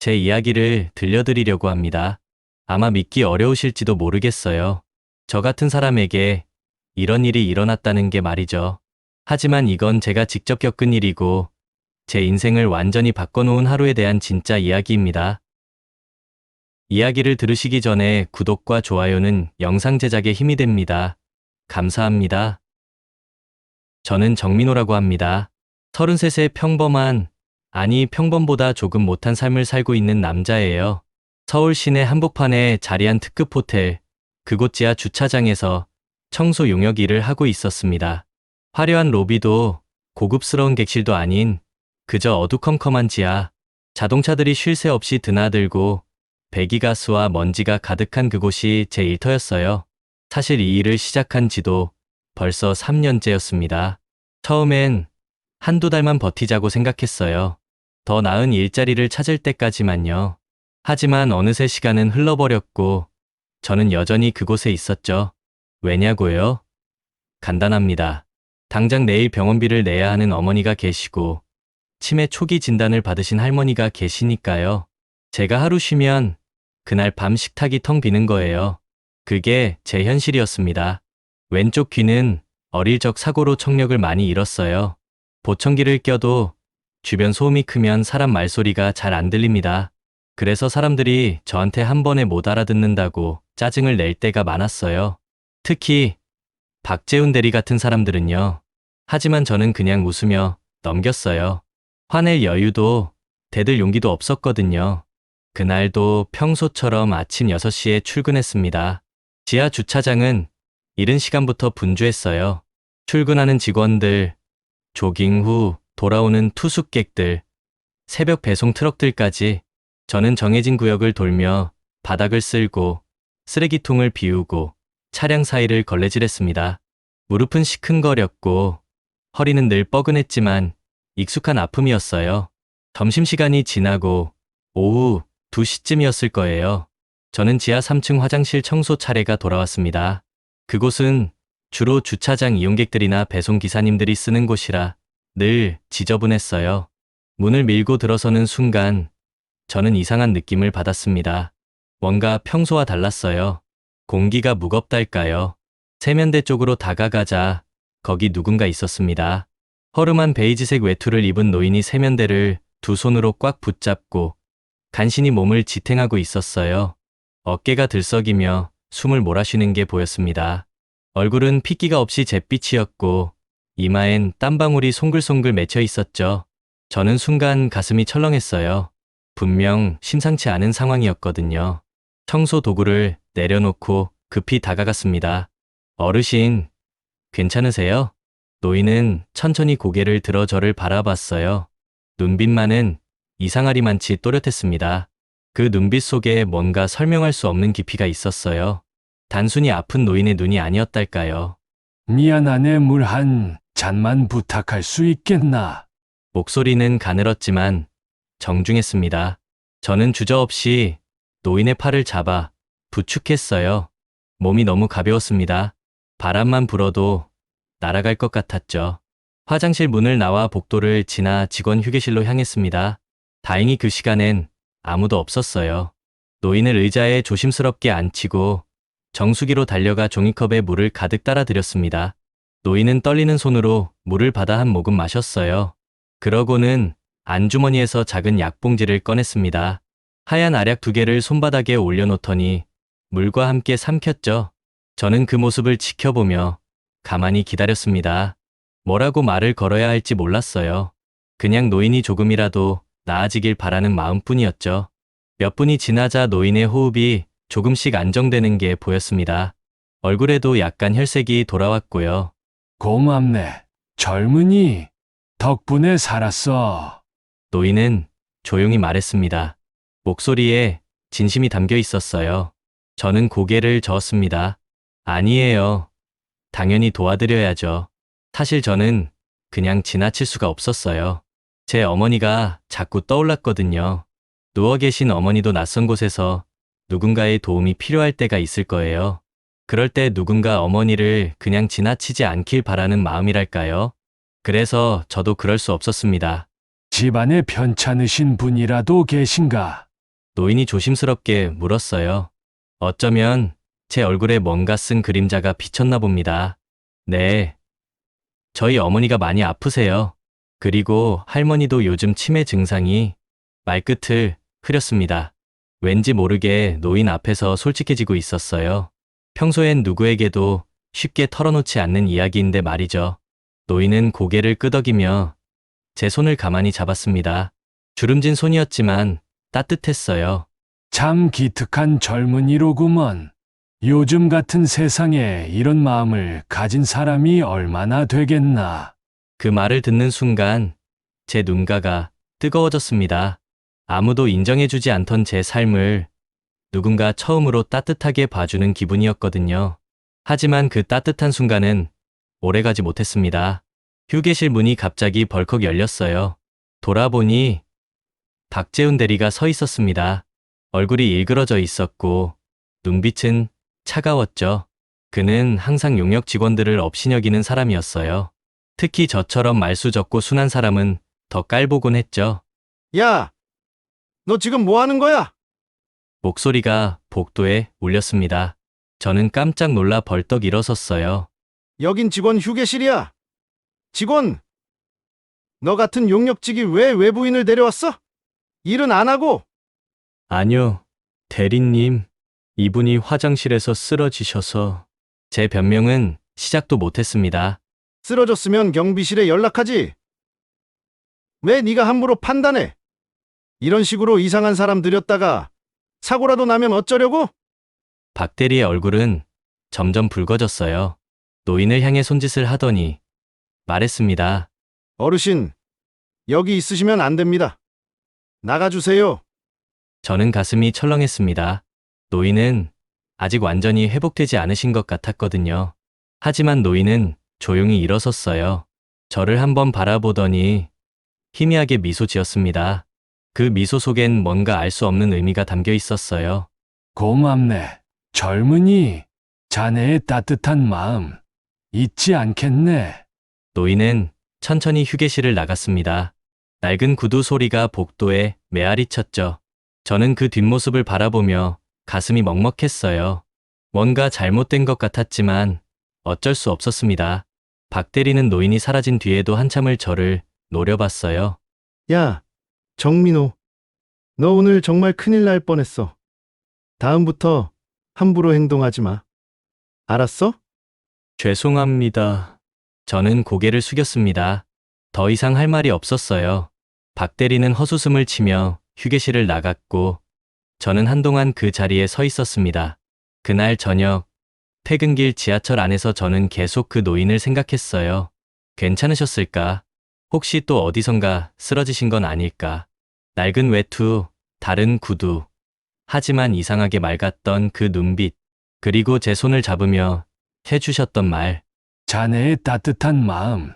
제 이야기를 들려드리려고 합니다. 아마 믿기 어려우실지도 모르겠어요. 저 같은 사람에게 이런 일이 일어났다는 게 말이죠. 하지만 이건 제가 직접 겪은 일이고 제 인생을 완전히 바꿔놓은 하루에 대한 진짜 이야기입니다. 이야기를 들으시기 전에 구독과 좋아요는 영상 제작에 힘이 됩니다. 감사합니다. 저는 정민호라고 합니다. 33세 평범보다 조금 못한 삶을 살고 있는 남자예요. 서울 시내 한복판에 자리한 특급 호텔, 그곳 지하 주차장에서 청소 용역 일을 하고 있었습니다. 화려한 로비도 고급스러운 객실도 아닌 그저 어두컴컴한 지하, 자동차들이 쉴 새 없이 드나들고 배기가스와 먼지가 가득한 그곳이 제 일터였어요. 사실 이 일을 시작한 지도 벌써 3년째였습니다. 처음엔 한두 달만 버티자고 생각했어요. 더 나은 일자리를 찾을 때까지만요. 하지만 어느새 시간은 흘러버렸고 저는 여전히 그곳에 있었죠. 왜냐고요? 간단합니다. 당장 내일 병원비를 내야 하는 어머니가 계시고 치매 초기 진단을 받으신 할머니가 계시니까요. 제가 하루 쉬면 그날 밤 식탁이 텅 비는 거예요. 그게 제 현실이었습니다. 왼쪽 귀는 어릴 적 사고로 청력을 많이 잃었어요. 보청기를 껴도 주변 소음이 크면 사람 말소리가 잘 안 들립니다. 그래서 사람들이 저한테 한 번에 못 알아듣는다고 짜증을 낼 때가 많았어요. 특히 박재훈 대리 같은 사람들은요. 하지만 저는 그냥 웃으며 넘겼어요. 화낼 여유도 대들 용기도 없었거든요. 그날도 평소처럼 아침 6시에 출근했습니다. 지하 주차장은 이른 시간부터 분주했어요. 출근하는 직원들, 조깅 후 돌아오는 투숙객들, 새벽 배송 트럭들까지 저는 정해진 구역을 돌며 바닥을 쓸고 쓰레기통을 비우고 차량 사이를 걸레질했습니다. 무릎은 시큰거렸고 허리는 늘 뻐근했지만 익숙한 아픔이었어요. 점심시간이 지나고 오후 2시쯤이었을 거예요. 저는 지하 3층 화장실 청소 차례가 돌아왔습니다. 그곳은 주로 주차장 이용객들이나 배송기사님들이 쓰는 곳이라 늘 지저분했어요. 문을 밀고 들어서는 순간 저는 이상한 느낌을 받았습니다. 뭔가 평소와 달랐어요. 공기가 무겁달까요? 세면대 쪽으로 다가가자 거기 누군가 있었습니다. 허름한 베이지색 외투를 입은 노인이 세면대를 두 손으로 꽉 붙잡고 간신히 몸을 지탱하고 있었어요. 어깨가 들썩이며 숨을 몰아쉬는 게 보였습니다. 얼굴은 핏기가 없이 잿빛이었고 이마엔 땀방울이 송글송글 맺혀 있었죠. 저는 순간 가슴이 철렁했어요. 분명 심상치 않은 상황이었거든요. 청소 도구를 내려놓고 급히 다가갔습니다. 어르신, 괜찮으세요? 노인은 천천히 고개를 들어 저를 바라봤어요. 눈빛만은 이상하리만치 또렷했습니다. 그 눈빛 속에 뭔가 설명할 수 없는 깊이가 있었어요. 단순히 아픈 노인의 눈이 아니었달까요? 미안하네, 물 한 잔만 부탁할 수 있겠나? 목소리는 가늘었지만 정중했습니다. 저는 주저없이 노인의 팔을 잡아 부축했어요. 몸이 너무 가벼웠습니다. 바람만 불어도 날아갈 것 같았죠. 화장실 문을 나와 복도를 지나 직원 휴게실로 향했습니다. 다행히 그 시간엔 아무도 없었어요. 노인을 의자에 조심스럽게 앉히고 정수기로 달려가 종이컵에 물을 가득 따라 드렸습니다. 노인은 떨리는 손으로 물을 받아 한 모금 마셨어요. 그러고는 안주머니에서 작은 약봉지를 꺼냈습니다. 하얀 알약 2개를 손바닥에 올려놓더니 물과 함께 삼켰죠. 저는 그 모습을 지켜보며 가만히 기다렸습니다. 뭐라고 말을 걸어야 할지 몰랐어요. 그냥 노인이 조금이라도 나아지길 바라는 마음뿐이었죠. 몇 분이 지나자 노인의 호흡이 조금씩 안정되는 게 보였습니다. 얼굴에도 약간 혈색이 돌아왔고요. 고맙네, 젊은이. 덕분에 살았어. 노인은 조용히 말했습니다. 목소리에 진심이 담겨 있었어요. 저는 고개를 저었습니다. 아니에요. 당연히 도와드려야죠. 사실 저는 그냥 지나칠 수가 없었어요. 제 어머니가 자꾸 떠올랐거든요. 누워 계신 어머니도 낯선 곳에서 누군가의 도움이 필요할 때가 있을 거예요. 그럴 때 누군가 어머니를 그냥 지나치지 않길 바라는 마음이랄까요? 그래서 저도 그럴 수 없었습니다. 집안에 편찮으신 분이라도 계신가? 노인이 조심스럽게 물었어요. 어쩌면 제 얼굴에 뭔가 쓴 그림자가 비쳤나 봅니다. 네. 저희 어머니가 많이 아프세요. 그리고 할머니도 요즘 치매 증상이 말끝을 흐렸습니다. 왠지 모르게 노인 앞에서 솔직해지고 있었어요. 평소엔 누구에게도 쉽게 털어놓지 않는 이야기인데 말이죠. 노인은 고개를 끄덕이며 제 손을 가만히 잡았습니다. 주름진 손이었지만 따뜻했어요. 참 기특한 젊은이로구먼. 요즘 같은 세상에 이런 마음을 가진 사람이 얼마나 되겠나. 그 말을 듣는 순간 제 눈가가 뜨거워졌습니다. 아무도 인정해주지 않던 제 삶을 누군가 처음으로 따뜻하게 봐주는 기분이었거든요. 하지만 그 따뜻한 순간은 오래가지 못했습니다. 휴게실 문이 갑자기 벌컥 열렸어요. 돌아보니 박재훈 대리가 서 있었습니다. 얼굴이 일그러져 있었고 눈빛은 차가웠죠. 그는 항상 용역 직원들을 업신여기는 사람이었어요. 특히 저처럼 말수 적고 순한 사람은 더 깔보곤 했죠. 야, 너 지금 뭐 하는 거야? 목소리가 복도에 울렸습니다. 저는 깜짝 놀라 벌떡 일어섰어요. 여긴 직원 휴게실이야. 직원, 너 같은 용역직이 왜 외부인을 데려왔어? 일은 안 하고? 아니요, 대리님. 이분이 화장실에서 쓰러지셔서. 제 변명은 시작도 못했습니다. 쓰러졌으면 경비실에 연락하지. 왜 네가 함부로 판단해? 이런 식으로 이상한 사람 들였다가 사고라도 나면 어쩌려고? 박 대리의 얼굴은 점점 붉어졌어요. 노인을 향해 손짓을 하더니 말했습니다. 어르신, 여기 있으시면 안 됩니다. 나가주세요. 저는 가슴이 철렁했습니다. 노인은 아직 완전히 회복되지 않으신 것 같았거든요. 하지만 노인은 조용히 일어섰어요. 저를 한번 바라보더니 희미하게 미소 지었습니다. 그 미소 속엔 뭔가 알 수 없는 의미가 담겨 있었어요. 고맙네. 젊은이, 자네의 따뜻한 마음 잊지 않겠네. 노인은 천천히 휴게실을 나갔습니다. 낡은 구두 소리가 복도에 메아리 쳤죠. 저는 그 뒷모습을 바라보며 가슴이 먹먹했어요. 뭔가 잘못된 것 같았지만 어쩔 수 없었습니다. 박 대리는 노인이 사라진 뒤에도 한참을 저를 노려봤어요. 야, 정민호, 너 오늘 정말 큰일 날 뻔했어. 다음부터 함부로 행동하지 마. 알았어? 죄송합니다. 저는 고개를 숙였습니다. 더 이상 할 말이 없었어요. 박 대리는 헛웃음을 치며 휴게실을 나갔고 저는 한동안 그 자리에 서 있었습니다. 그날 저녁 퇴근길 지하철 안에서 저는 계속 그 노인을 생각했어요. 괜찮으셨을까? 혹시 또 어디선가 쓰러지신 건 아닐까? 낡은 외투, 다른 구두. 하지만 이상하게 맑았던 그 눈빛, 그리고 제 손을 잡으며 해주셨던 말. 자네의 따뜻한 마음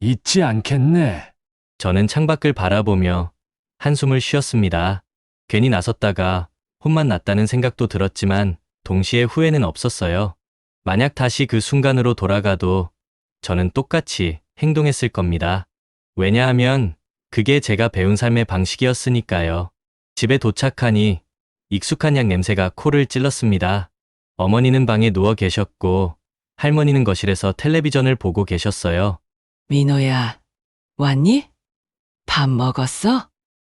잊지 않겠네. 저는 창밖을 바라보며 한숨을 쉬었습니다. 괜히 나섰다가 혼만 났다는 생각도 들었지만 동시에 후회는 없었어요. 만약 다시 그 순간으로 돌아가도 저는 똑같이 행동했을 겁니다. 왜냐하면 그게 제가 배운 삶의 방식이었으니까요. 집에 도착하니 익숙한 약 냄새가 코를 찔렀습니다. 어머니는 방에 누워 계셨고 할머니는 거실에서 텔레비전을 보고 계셨어요. 민호야, 왔니? 밥 먹었어?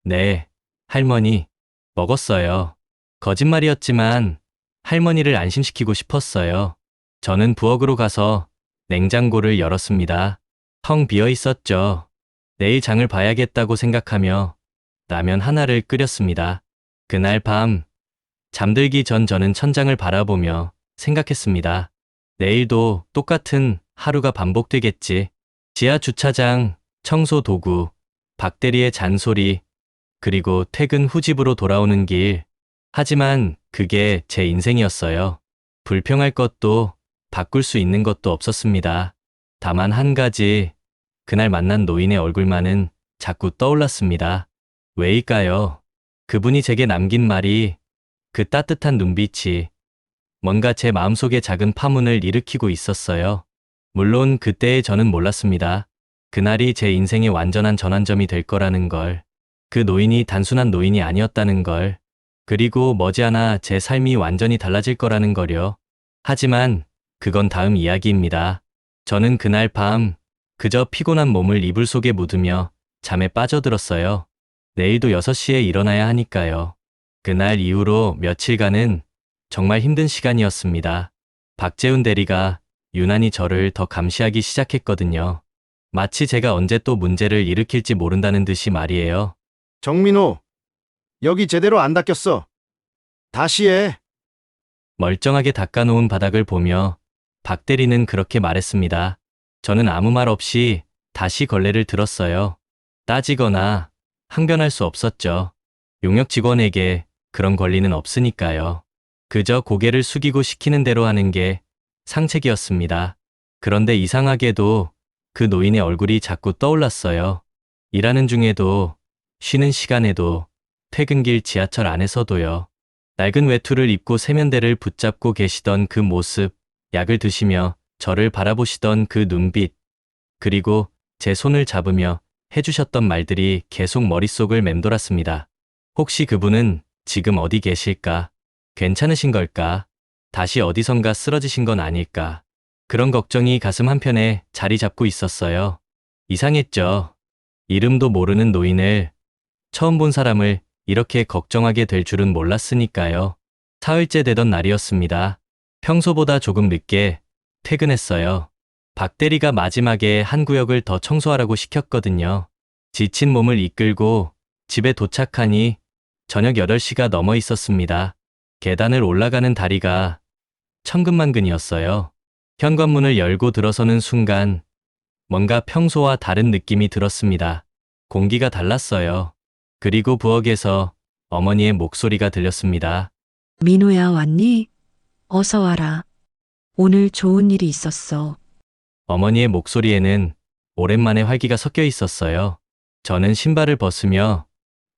네, 할머니, 먹었어요. 거짓말이었지만 할머니를 안심시키고 싶었어요. 저는 부엌으로 가서 냉장고를 열었습니다. 텅 비어 있었죠. 내일 장을 봐야겠다고 생각하며 라면 하나를 끓였습니다. 그날 밤, 잠들기 전 저는 천장을 바라보며 생각했습니다. 내일도 똑같은 하루가 반복되겠지. 지하 주차장, 청소 도구, 박 대리의 잔소리, 그리고 퇴근 후 집으로 돌아오는 길. 하지만 그게 제 인생이었어요. 불평할 것도 바꿀 수 있는 것도 없었습니다. 다만 한 가지, 그날 만난 노인의 얼굴만은 자꾸 떠올랐습니다. 왜일까요? 그분이 제게 남긴 말이, 그 따뜻한 눈빛이 뭔가 제 마음속에 작은 파문을 일으키고 있었어요. 물론 그때의 저는 몰랐습니다. 그날이 제 인생의 완전한 전환점이 될 거라는 걸, 그 노인이 단순한 노인이 아니었다는 걸. 그리고 머지않아 제 삶이 완전히 달라질 거라는 거려. 하지만 그건 다음 이야기입니다. 저는 그날 밤 그저 피곤한 몸을 이불 속에 묻으며 잠에 빠져들었어요. 내일도 6시에 일어나야 하니까요. 그날 이후로 며칠간은 정말 힘든 시간이었습니다. 박재훈 대리가 유난히 저를 더 감시하기 시작했거든요. 마치 제가 언제 또 문제를 일으킬지 모른다는 듯이 말이에요. 정민호, 여기 제대로 안 닦였어. 다시 해. 멀쩡하게 닦아놓은 바닥을 보며 박 대리는 그렇게 말했습니다. 저는 아무 말 없이 다시 걸레를 들었어요. 따지거나 항변할 수 없었죠. 용역 직원에게 그런 권리는 없으니까요. 그저 고개를 숙이고 시키는 대로 하는 게 상책이었습니다. 그런데 이상하게도 그 노인의 얼굴이 자꾸 떠올랐어요. 일하는 중에도, 쉬는 시간에도, 퇴근길 지하철 안에서도요. 낡은 외투를 입고 세면대를 붙잡고 계시던 그 모습, 약을 드시며 저를 바라보시던 그 눈빛, 그리고 제 손을 잡으며 해주셨던 말들이 계속 머릿속을 맴돌았습니다. 혹시 그분은 지금 어디 계실까? 괜찮으신 걸까? 다시 어디선가 쓰러지신 건 아닐까? 그런 걱정이 가슴 한편에 자리 잡고 있었어요. 이상했죠. 이름도 모르는 노인을, 처음 본 사람을 이렇게 걱정하게 될 줄은 몰랐으니까요. 사흘째 되던 날이었습니다. 평소보다 조금 늦게 퇴근했어요. 박 대리가 마지막에 한 구역을 더 청소하라고 시켰거든요. 지친 몸을 이끌고 집에 도착하니 저녁 8시가 넘어 있었습니다. 계단을 올라가는 다리가 천근만근이었어요. 현관문을 열고 들어서는 순간 뭔가 평소와 다른 느낌이 들었습니다. 공기가 달랐어요. 그리고 부엌에서 어머니의 목소리가 들렸습니다. 민호야, 왔니? 어서 와라. 오늘 좋은 일이 있었어. 어머니의 목소리에는 오랜만에 활기가 섞여 있었어요. 저는 신발을 벗으며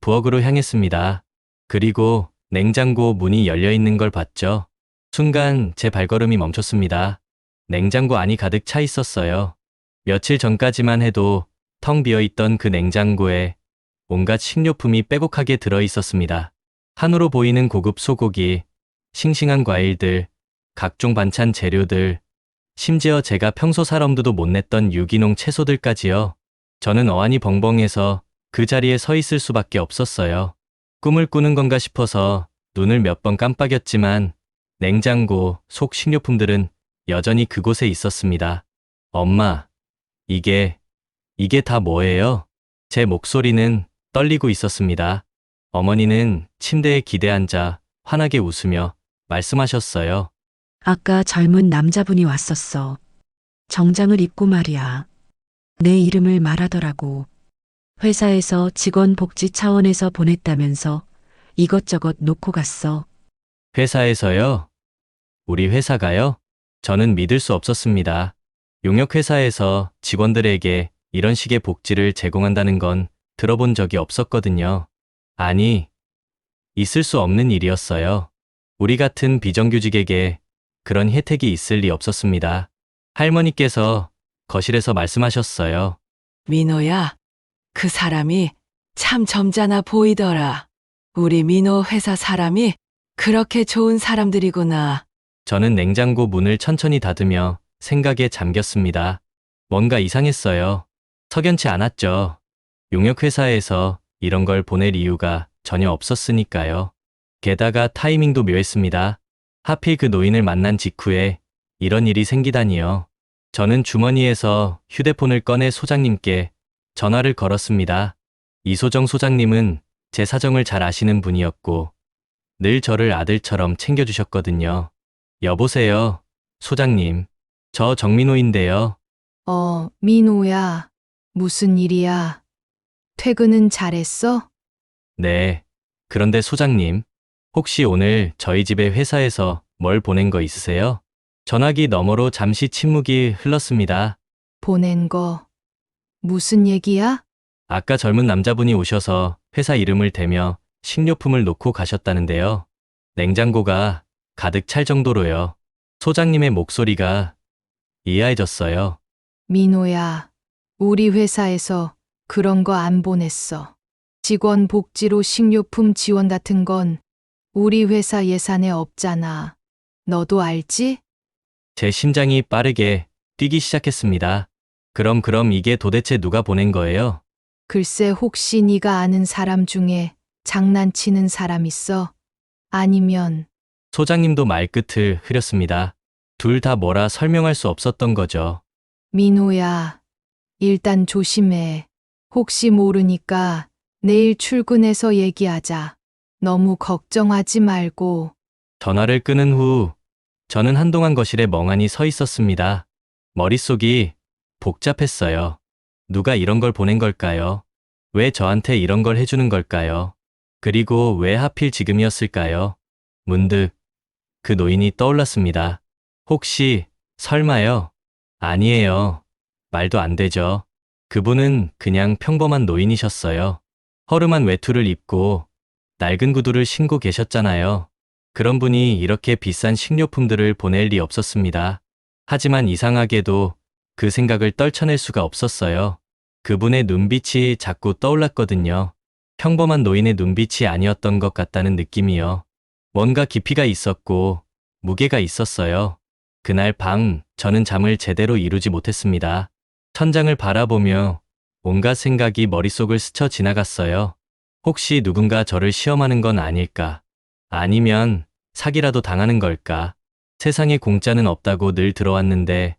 부엌으로 향했습니다. 그리고 냉장고 문이 열려 있는 걸 봤죠. 순간 제 발걸음이 멈췄습니다. 냉장고 안이 가득 차 있었어요. 며칠 전까지만 해도 텅 비어 있던 그 냉장고에 온갖 식료품이 빼곡하게 들어 있었습니다. 한우로 보이는 고급 소고기, 싱싱한 과일들, 각종 반찬 재료들, 심지어 제가 평소 살 엄두도 못 냈던 유기농 채소들까지요. 저는 어안이 벙벙해서 그 자리에 서 있을 수밖에 없었어요. 꿈을 꾸는 건가 싶어서 눈을 몇 번 깜빡였지만 냉장고 속 식료품들은 여전히 그곳에 있었습니다. 엄마, 이게 다 뭐예요? 제 목소리는 떨리고 있었습니다. 어머니는 침대에 기대앉아 환하게 웃으며 말씀하셨어요. 아까 젊은 남자분이 왔었어. 정장을 입고 말이야. 내 이름을 말하더라고. 회사에서 직원 복지 차원에서 보냈다면서 이것저것 놓고 갔어. 회사에서요? 우리 회사가요? 저는 믿을 수 없었습니다. 용역회사에서 직원들에게 이런 식의 복지를 제공한다는 건 들어본 적이 없었거든요. 아니, 있을 수 없는 일이었어요. 우리 같은 비정규직에게 그런 혜택이 있을 리 없었습니다. 할머니께서 거실에서 말씀하셨어요. 민호야, 그 사람이 참 점잖아 보이더라. 우리 민호 회사 사람이 그렇게 좋은 사람들이구나. 저는 냉장고 문을 천천히 닫으며 생각에 잠겼습니다. 뭔가 이상했어요. 석연치 않았죠. 용역회사에서 이런 걸 보낼 이유가 전혀 없었으니까요. 게다가 타이밍도 묘했습니다. 하필 그 노인을 만난 직후에 이런 일이 생기다니요. 저는 주머니에서 휴대폰을 꺼내 소장님께 전화를 걸었습니다. 이소정 소장님은 제 사정을 잘 아시는 분이었고 늘 저를 아들처럼 챙겨주셨거든요. 여보세요, 소장님. 저 정민호인데요. 민호야. 무슨 일이야? 퇴근은 잘했어? 네. 그런데 소장님, 혹시 오늘 저희 집에 회사에서 뭘 보낸 거 있으세요? 전화기 너머로 잠시 침묵이 흘렀습니다. 보낸 거. 무슨 얘기야? 아까 젊은 남자분이 오셔서 회사 이름을 대며 식료품을 놓고 가셨다는데요. 냉장고가 가득 찰 정도로요. 소장님의 목소리가 이해해졌어요. 민호야. 우리 회사에서 그런 거 안 보냈어. 직원 복지로 식료품 지원 같은 건 우리 회사 예산에 없잖아. 너도 알지? 제 심장이 빠르게 뛰기 시작했습니다. 그럼 이게 도대체 누가 보낸 거예요? 글쎄 혹시 네가 아는 사람 중에 장난치는 사람 있어? 아니면 소장님도 말끝을 흐렸습니다. 둘 다 뭐라 설명할 수 없었던 거죠. 민호야, 일단 조심해. 혹시 모르니까 내일 출근해서 얘기하자. 너무 걱정하지 말고. 전화를 끊은 후 저는 한동안 거실에 멍하니 서 있었습니다. 머릿속이 복잡했어요. 누가 이런 걸 보낸 걸까요? 왜 저한테 이런 걸 해주는 걸까요? 그리고 왜 하필 지금이었을까요? 문득 그 노인이 떠올랐습니다. 혹시 설마요? 아니에요. 말도 안 되죠. 그분은 그냥 평범한 노인이셨어요. 허름한 외투를 입고 낡은 구두를 신고 계셨잖아요. 그런 분이 이렇게 비싼 식료품들을 보낼 리 없었습니다. 하지만 이상하게도 그 생각을 떨쳐낼 수가 없었어요. 그분의 눈빛이 자꾸 떠올랐거든요. 평범한 노인의 눈빛이 아니었던 것 같다는 느낌이요. 뭔가 깊이가 있었고 무게가 있었어요. 그날 밤 저는 잠을 제대로 이루지 못했습니다. 천장을 바라보며 온갖 생각이 머릿속을 스쳐 지나갔어요. 혹시 누군가 저를 시험하는 건 아닐까? 아니면 사기라도 당하는 걸까? 세상에 공짜는 없다고 늘 들어왔는데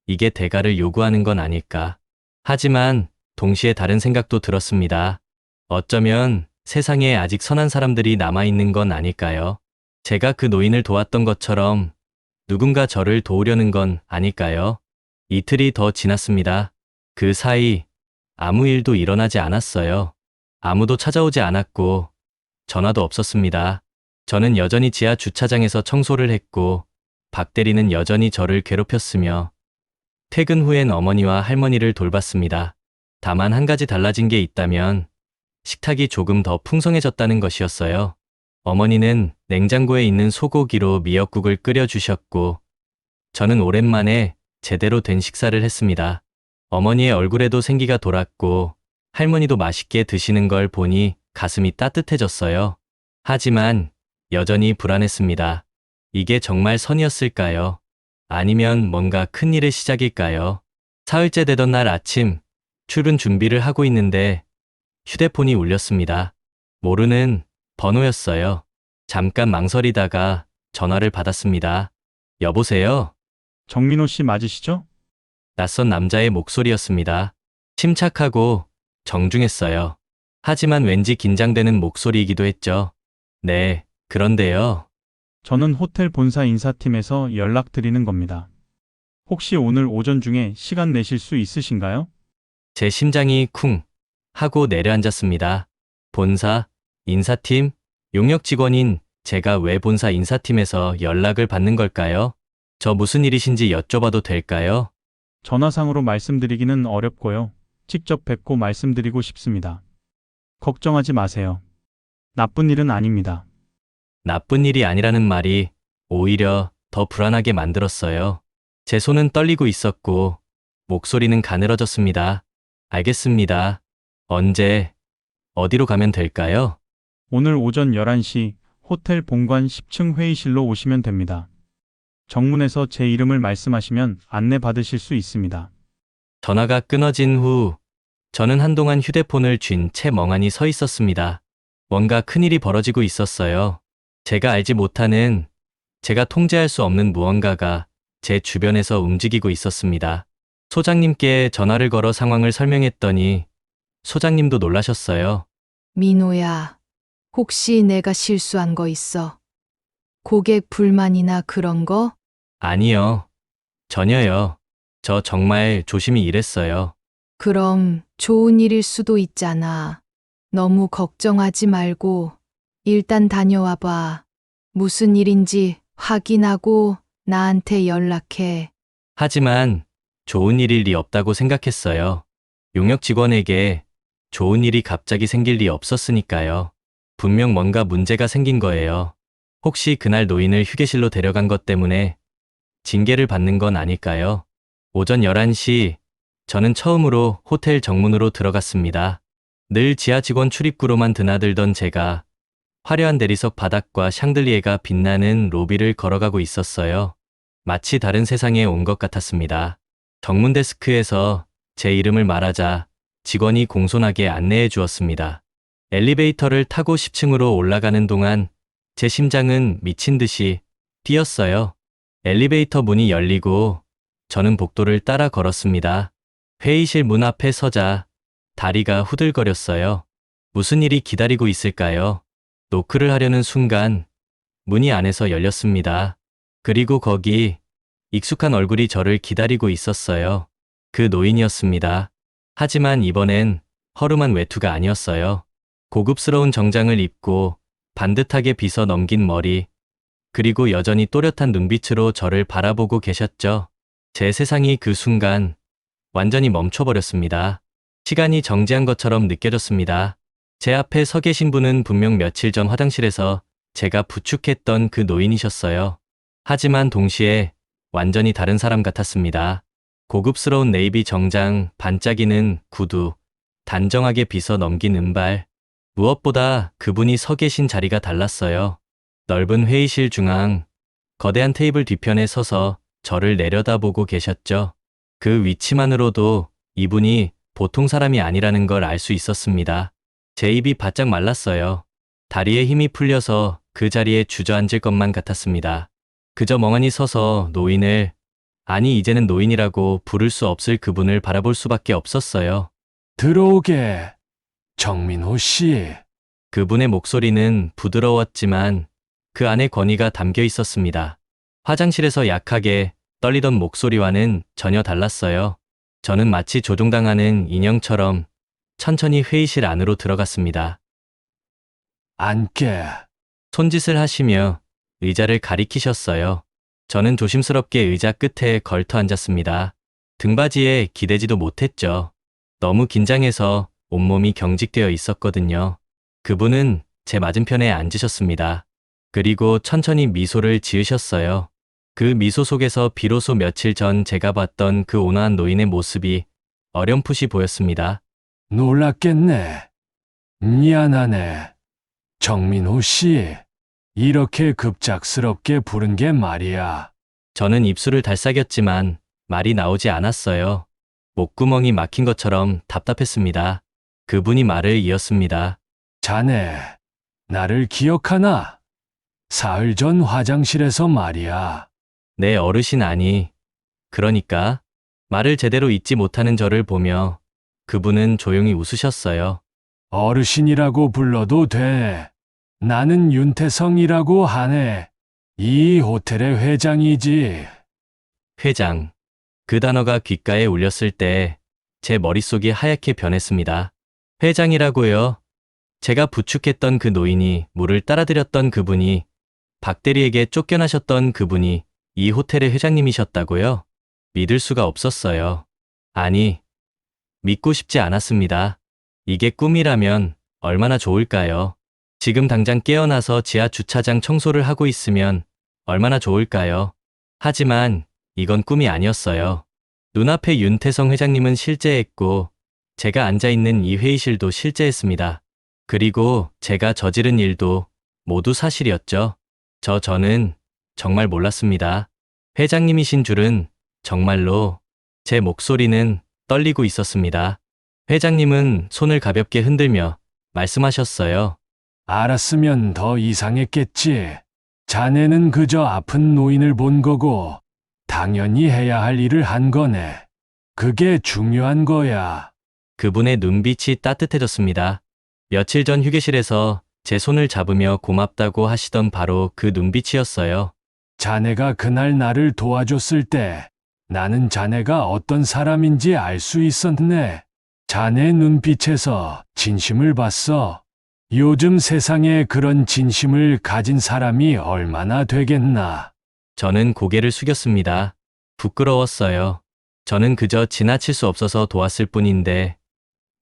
이게 대가를 요구하는 건 아닐까? 하지만 동시에 다른 생각도 들었습니다. 어쩌면 세상에 아직 선한 사람들이 남아있는 건 아닐까요? 제가 그 노인을 도왔던 것처럼 누군가 저를 도우려는 건 아닐까요? 이틀이 더 지났습니다. 그 사이 아무 일도 일어나지 않았어요. 아무도 찾아오지 않았고 전화도 없었습니다. 저는 여전히 지하 주차장에서 청소를 했고 박 대리는 여전히 저를 괴롭혔으며 퇴근 후엔 어머니와 할머니를 돌봤습니다. 다만 한 가지 달라진 게 있다면 식탁이 조금 더 풍성해졌다는 것이었어요. 어머니는 냉장고에 있는 소고기로 미역국을 끓여주셨고 저는 오랜만에 제대로 된 식사를 했습니다. 어머니의 얼굴에도 생기가 돌았고 할머니도 맛있게 드시는 걸 보니 가슴이 따뜻해졌어요. 하지만 여전히 불안했습니다. 이게 정말 선이었을까요? 아니면 뭔가 큰일의 시작일까요? 사흘째 되던 날 아침 출근 준비를 하고 있는데 휴대폰이 울렸습니다. 모르는 번호였어요. 잠깐 망설이다가 전화를 받았습니다. 여보세요? 정민호 씨 맞으시죠? 낯선 남자의 목소리였습니다. 침착하고 정중했어요. 하지만 왠지 긴장되는 목소리이기도 했죠. 네, 그런데요. 저는 호텔 본사 인사팀에서 연락드리는 겁니다. 혹시 오늘 오전 중에 시간 내실 수 있으신가요? 제 심장이 쿵 하고 내려앉았습니다. 본사, 인사팀, 용역 직원인 제가 왜 본사 인사팀에서 연락을 받는 걸까요? 저 무슨 일이신지 여쭤봐도 될까요? 전화상으로 말씀드리기는 어렵고요. 직접 뵙고 말씀드리고 싶습니다. 걱정하지 마세요. 나쁜 일은 아닙니다. 나쁜 일이 아니라는 말이 오히려 더 불안하게 만들었어요. 제 손은 떨리고 있었고 목소리는 가늘어졌습니다. 알겠습니다. 언제, 어디로 가면 될까요? 오늘 오전 11시 호텔 본관 10층 회의실로 오시면 됩니다. 정문에서 제 이름을 말씀하시면 안내 받으실 수 있습니다. 전화가 끊어진 후 저는 한동안 휴대폰을 쥔 채 멍하니 서 있었습니다. 뭔가 큰일이 벌어지고 있었어요. 제가 알지 못하는, 제가 통제할 수 없는 무언가가 제 주변에서 움직이고 있었습니다. 소장님께 전화를 걸어 상황을 설명했더니 소장님도 놀라셨어요. 민호야, 혹시 내가 실수한 거 있어? 고객 불만이나 그런 거? 아니요. 전혀요. 저 정말 조심히 일했어요. 그럼 좋은 일일 수도 있잖아. 너무 걱정하지 말고 일단 다녀와 봐. 무슨 일인지 확인하고 나한테 연락해. 하지만 좋은 일일 리 없다고 생각했어요. 용역 직원에게 좋은 일이 갑자기 생길 리 없었으니까요. 분명 뭔가 문제가 생긴 거예요. 혹시 그날 노인을 휴게실로 데려간 것 때문에 징계를 받는 건 아닐까요? 오전 11시 저는 처음으로 호텔 정문으로 들어갔습니다. 늘 지하 직원 출입구로만 드나들던 제가 화려한 대리석 바닥과 샹들리에가 빛나는 로비를 걸어가고 있었어요. 마치 다른 세상에 온 것 같았습니다. 정문 데스크에서 제 이름을 말하자 직원이 공손하게 안내해 주었습니다. 엘리베이터를 타고 10층으로 올라가는 동안 제 심장은 미친 듯이 뛰었어요. 엘리베이터 문이 열리고 저는 복도를 따라 걸었습니다. 회의실 문 앞에 서자 다리가 후들거렸어요. 무슨 일이 기다리고 있을까요? 노크를 하려는 순간 문이 안에서 열렸습니다. 그리고 거기 익숙한 얼굴이 저를 기다리고 있었어요. 그 노인이었습니다. 하지만 이번엔 허름한 외투가 아니었어요. 고급스러운 정장을 입고 반듯하게 빗어 넘긴 머리, 그리고 여전히 또렷한 눈빛으로 저를 바라보고 계셨죠. 제 세상이 그 순간 완전히 멈춰버렸습니다. 시간이 정지한 것처럼 느껴졌습니다. 제 앞에 서 계신 분은 분명 며칠 전 화장실에서 제가 부축했던 그 노인이셨어요. 하지만 동시에 완전히 다른 사람 같았습니다. 고급스러운 네이비 정장, 반짝이는 구두, 단정하게 빗어 넘긴 은발. 무엇보다 그분이 서 계신 자리가 달랐어요. 넓은 회의실 중앙, 거대한 테이블 뒤편에 서서 저를 내려다보고 계셨죠. 그 위치만으로도 이분이 보통 사람이 아니라는 걸 알 수 있었습니다. 제 입이 바짝 말랐어요. 다리에 힘이 풀려서 그 자리에 주저앉을 것만 같았습니다. 그저 멍하니 서서 노인을, 아니 이제는 노인이라고 부를 수 없을 그분을 바라볼 수밖에 없었어요. 들어오게. 정민호 씨. 그분의 목소리는 부드러웠지만 그 안에 권위가 담겨 있었습니다. 화장실에서 약하게 떨리던 목소리와는 전혀 달랐어요. 저는 마치 조종당하는 인형처럼 천천히 회의실 안으로 들어갔습니다. 앉게. 손짓을 하시며 의자를 가리키셨어요. 저는 조심스럽게 의자 끝에 걸터 앉았습니다. 등받이에 기대지도 못했죠. 너무 긴장해서 온몸이 경직되어 있었거든요. 그분은 제 맞은편에 앉으셨습니다. 그리고 천천히 미소를 지으셨어요. 그 미소 속에서 비로소 며칠 전 제가 봤던 그 온화한 노인의 모습이 어렴풋이 보였습니다. 놀랐겠네. 미안하네. 정민호 씨. 이렇게 급작스럽게 부른 게 말이야. 저는 입술을 달싹였지만 말이 나오지 않았어요. 목구멍이 막힌 것처럼 답답했습니다. 그분이 말을 이었습니다. 자네, 나를 기억하나? 사흘 전 화장실에서 말이야. 내 어르신 아니. 그러니까 말을 제대로 잊지 못하는 저를 보며 그분은 조용히 웃으셨어요. 어르신이라고 불러도 돼. 나는 윤태성이라고 하네. 이 호텔의 회장이지. 회장. 그 단어가 귓가에 울렸을 때 제 머릿속이 하얗게 변했습니다. 회장이라고요? 제가 부축했던 그 노인이, 물을 따라드렸던 그분이, 박 대리에게 쫓겨나셨던 그분이 이 호텔의 회장님이셨다고요? 믿을 수가 없었어요. 아니, 믿고 싶지 않았습니다. 이게 꿈이라면 얼마나 좋을까요? 지금 당장 깨어나서 지하 주차장 청소를 하고 있으면 얼마나 좋을까요? 하지만 이건 꿈이 아니었어요. 눈앞에 윤태성 회장님은 실제했고 제가 앉아있는 이 회의실도 실제했습니다. 그리고 제가 저지른 일도 모두 사실이었죠. 저는 정말 몰랐습니다. 회장님이신 줄은 정말로. 제 목소리는 떨리고 있었습니다. 회장님은 손을 가볍게 흔들며 말씀하셨어요. 알았으면 더 이상했겠지. 자네는 그저 아픈 노인을 본 거고 당연히 해야 할 일을 한 거네. 그게 중요한 거야. 그분의 눈빛이 따뜻해졌습니다. 며칠 전 휴게실에서 제 손을 잡으며 고맙다고 하시던 바로 그 눈빛이었어요. 자네가 그날 나를 도와줬을 때 나는 자네가 어떤 사람인지 알 수 있었네. 자네 눈빛에서 진심을 봤어. 요즘 세상에 그런 진심을 가진 사람이 얼마나 되겠나. 저는 고개를 숙였습니다. 부끄러웠어요. 저는 그저 지나칠 수 없어서 도왔을 뿐인데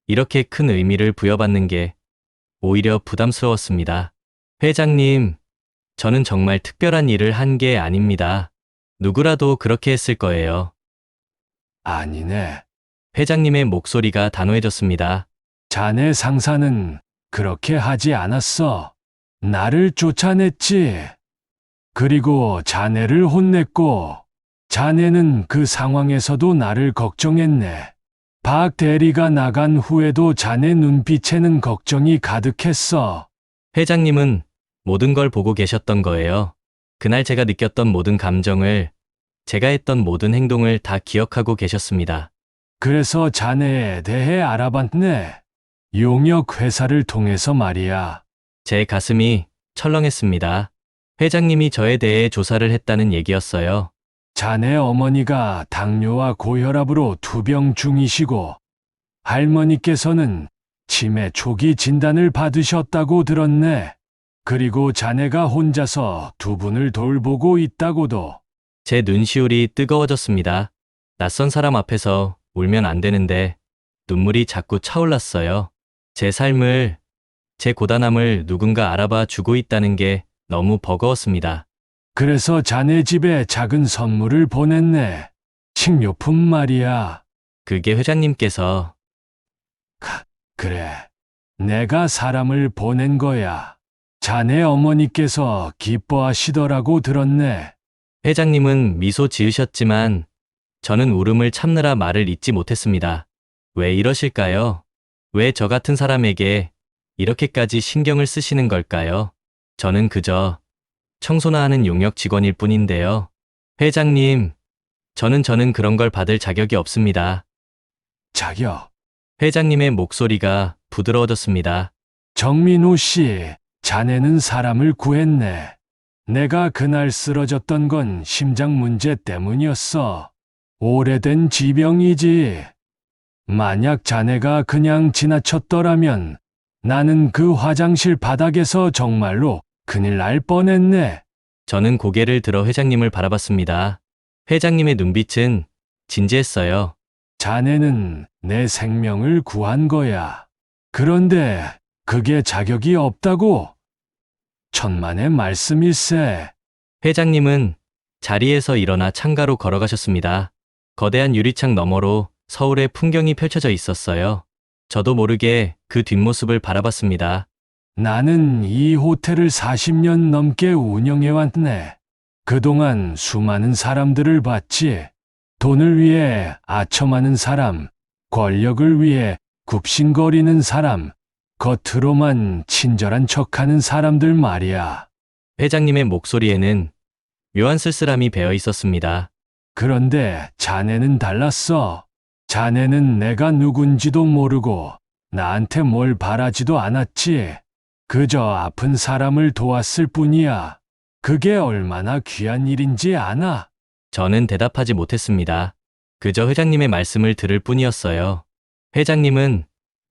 이렇게 큰 의미를 부여받는 게 오히려 부담스러웠습니다. 회장님, 저는 정말 특별한 일을 한 게 아닙니다. 누구라도 그렇게 했을 거예요. 아니네. 회장님의 목소리가 단호해졌습니다. 자네 상사는 그렇게 하지 않았어. 나를 쫓아냈지. 그리고 자네를 혼냈고, 자네는 그 상황에서도 나를 걱정했네. 박 대리가 나간 후에도 자네 눈빛에는 걱정이 가득했어. 회장님은 모든 걸 보고 계셨던 거예요. 그날 제가 느꼈던 모든 감정을, 제가 했던 모든 행동을 다 기억하고 계셨습니다. 그래서 자네에 대해 알아봤네. 용역 회사를 통해서 말이야. 제 가슴이 철렁했습니다. 회장님이 저에 대해 조사를 했다는 얘기였어요. 자네 어머니가 당뇨와 고혈압으로 투병 중이시고, 할머니께서는 치매 초기 진단을 받으셨다고 들었네. 그리고 자네가 혼자서 두 분을 돌보고 있다고도. 제 눈시울이 뜨거워졌습니다. 낯선 사람 앞에서 울면 안 되는데 눈물이 자꾸 차올랐어요. 제 삶을, 제 고단함을 누군가 알아봐 주고 있다는 게 너무 버거웠습니다. 그래서 자네 집에 작은 선물을 보냈네. 식료품 말이야. 그게 회장님께서 그래. 내가 사람을 보낸 거야. 자네 어머니께서 기뻐하시더라고 들었네. 회장님은 미소 지으셨지만 저는 울음을 참느라 말을 잇지 못했습니다. 왜 이러실까요? 왜 저 같은 사람에게 이렇게까지 신경을 쓰시는 걸까요? 저는 그저 청소나 하는 용역 직원일 뿐인데요. 회장님, 저는 그런 걸 받을 자격이 없습니다. 자격. 회장님의 목소리가 부드러워졌습니다. 정민호 씨, 자네는 사람을 구했네. 내가 그날 쓰러졌던 건 심장 문제 때문이었어. 오래된 지병이지. 만약 자네가 그냥 지나쳤더라면 나는 그 화장실 바닥에서 정말로 큰일 날 뻔했네. 저는 고개를 들어 회장님을 바라봤습니다. 회장님의 눈빛은 진지했어요. 자네는 내 생명을 구한 거야. 그런데 그게 자격이 없다고? 천만의 말씀일세. 회장님은 자리에서 일어나 창가로 걸어가셨습니다. 거대한 유리창 너머로 서울의 풍경이 펼쳐져 있었어요. 저도 모르게 그 뒷모습을 바라봤습니다. 나는 이 호텔을 40년 넘게 운영해왔네. 그동안 수많은 사람들을 봤지. 돈을 위해 아첨하는 사람, 권력을 위해 굽신거리는 사람, 겉으로만 친절한 척하는 사람들 말이야. 회장님의 목소리에는 묘한 쓸쓸함이 배어 있었습니다. 그런데 자네는 달랐어. 자네는 내가 누군지도 모르고 나한테 뭘 바라지도 않았지. 그저 아픈 사람을 도왔을 뿐이야. 그게 얼마나 귀한 일인지 아나? 저는 대답하지 못했습니다. 그저 회장님의 말씀을 들을 뿐이었어요. 회장님은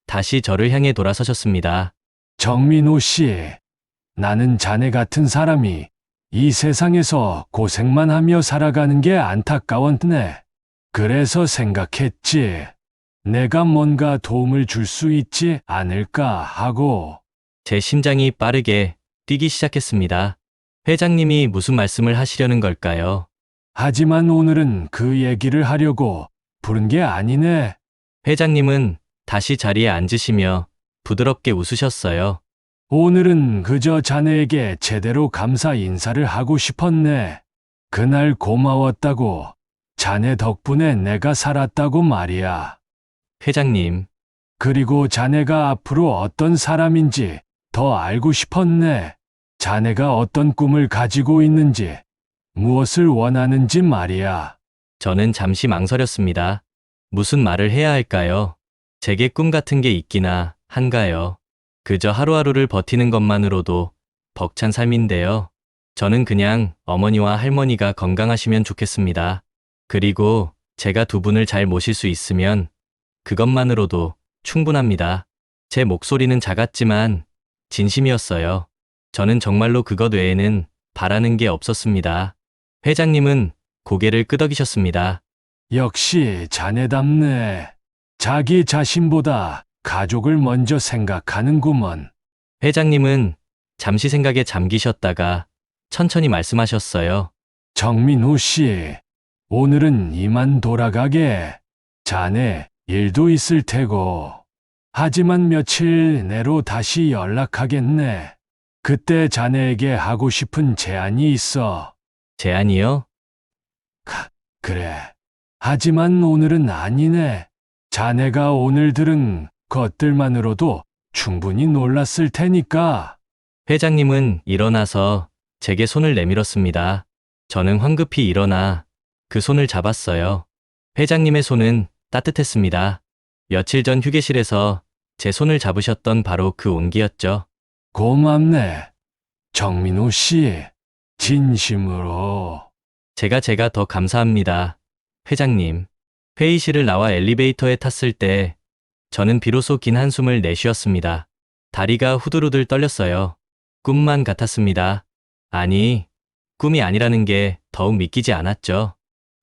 다시 저를 향해 돌아서셨습니다. 정민호 씨, 나는 자네 같은 사람이 이 세상에서 고생만 하며 살아가는 게 안타까웠네. 그래서 생각했지. 내가 뭔가 도움을 줄 수 있지 않을까 하고. 제 심장이 빠르게 뛰기 시작했습니다. 회장님이 무슨 말씀을 하시려는 걸까요? 하지만 오늘은 그 얘기를 하려고 부른 게 아니네. 회장님은 다시 자리에 앉으시며 부드럽게 웃으셨어요. 오늘은 그저 자네에게 제대로 감사 인사를 하고 싶었네. 그날 고마웠다고, 자네 덕분에 내가 살았다고 말이야. 회장님, 그리고 자네가 앞으로 어떤 사람인지 더 알고 싶었네. 자네가 어떤 꿈을 가지고 있는지, 무엇을 원하는지 말이야. 저는 잠시 망설였습니다. 무슨 말을 해야 할까요? 제게 꿈 같은 게 있기나 한가요? 그저 하루하루를 버티는 것만으로도 벅찬 삶인데요. 저는 그냥 어머니와 할머니가 건강하시면 좋겠습니다. 그리고 제가 두 분을 잘 모실 수 있으면 그것만으로도 충분합니다. 제 목소리는 작았지만 진심이었어요. 저는 정말로 그것 외에는 바라는 게 없었습니다. 회장님은 고개를 끄덕이셨습니다. 역시 자네답네. 자기 자신보다 가족을 먼저 생각하는구먼. 회장님은 잠시 생각에 잠기셨다가 천천히 말씀하셨어요. 정민호 씨, 오늘은 이만 돌아가게. 자네 일도 있을 테고. 하지만 며칠 내로 다시 연락하겠네. 그때 자네에게 하고 싶은 제안이 있어. 제안이요? 그래. 하지만 오늘은 아니네. 자네가 오늘 들은 것들만으로도 충분히 놀랐을 테니까. 회장님은 일어나서 제게 손을 내밀었습니다. 저는 황급히 일어나 그 손을 잡았어요. 회장님의 손은 따뜻했습니다. 며칠 전 휴게실에서 제 손을 잡으셨던 바로 그 온기였죠. 고맙네. 정민호 씨. 진심으로. 제가 더 감사합니다. 회장님. 회의실을 나와 엘리베이터에 탔을 때 저는 비로소 긴 한숨을 내쉬었습니다. 다리가 후들후들 떨렸어요. 꿈만 같았습니다. 아니, 꿈이 아니라는 게 더욱 믿기지 않았죠.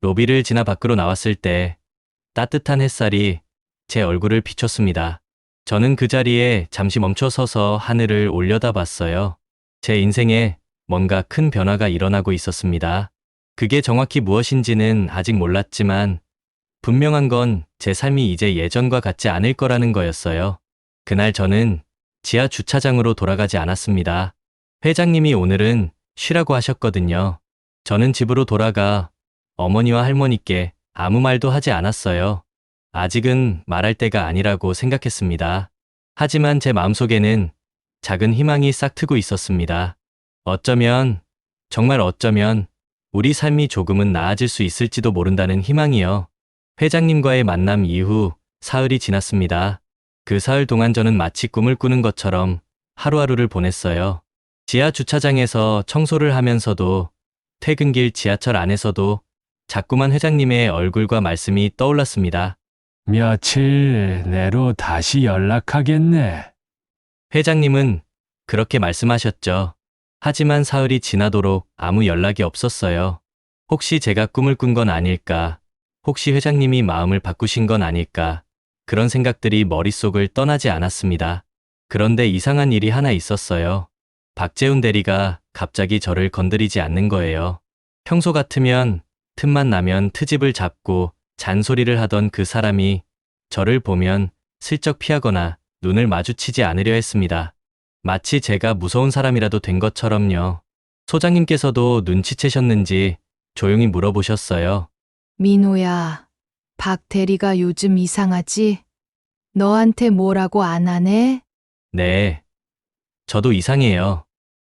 로비를 지나 밖으로 나왔을 때 따뜻한 햇살이 제 얼굴을 비췄습니다. 저는 그 자리에 잠시 멈춰 서서 하늘을 올려다봤어요. 제 인생에 뭔가 큰 변화가 일어나고 있었습니다. 그게 정확히 무엇인지는 아직 몰랐지만 분명한 건 제 삶이 이제 예전과 같지 않을 거라는 거였어요. 그날 저는 지하 주차장으로 돌아가지 않았습니다. 회장님이 오늘은 쉬라고 하셨거든요. 저는 집으로 돌아가 어머니와 할머니께 아무 말도 하지 않았어요. 아직은 말할 때가 아니라고 생각했습니다. 하지만 제 마음속에는 작은 희망이 싹트고 있었습니다. 어쩌면, 정말 어쩌면 우리 삶이 조금은 나아질 수 있을지도 모른다는 희망이요. 회장님과의 만남 이후 사흘이 지났습니다. 그 사흘 동안 저는 마치 꿈을 꾸는 것처럼 하루하루를 보냈어요. 지하 주차장에서 청소를 하면서도 퇴근길 지하철 안에서도 자꾸만 회장님의 얼굴과 말씀이 떠올랐습니다. 며칠 내로 다시 연락하겠네. 회장님은 그렇게 말씀하셨죠. 하지만 사흘이 지나도록 아무 연락이 없었어요. 혹시 제가 꿈을 꾼 건 아닐까? 혹시 회장님이 마음을 바꾸신 건 아닐까? 그런 생각들이 머릿속을 떠나지 않았습니다. 그런데 이상한 일이 하나 있었어요. 박재훈 대리가 갑자기 저를 건드리지 않는 거예요. 평소 같으면 틈만 나면 트집을 잡고 잔소리를 하던 그 사람이 저를 보면 슬쩍 피하거나 눈을 마주치지 않으려 했습니다. 마치 제가 무서운 사람이라도 된 것처럼요. 소장님께서도 눈치채셨는지 조용히 물어보셨어요. 민호야, 박 대리가 요즘 이상하지? 너한테 뭐라고 안 하네? 네. 저도 이상해요.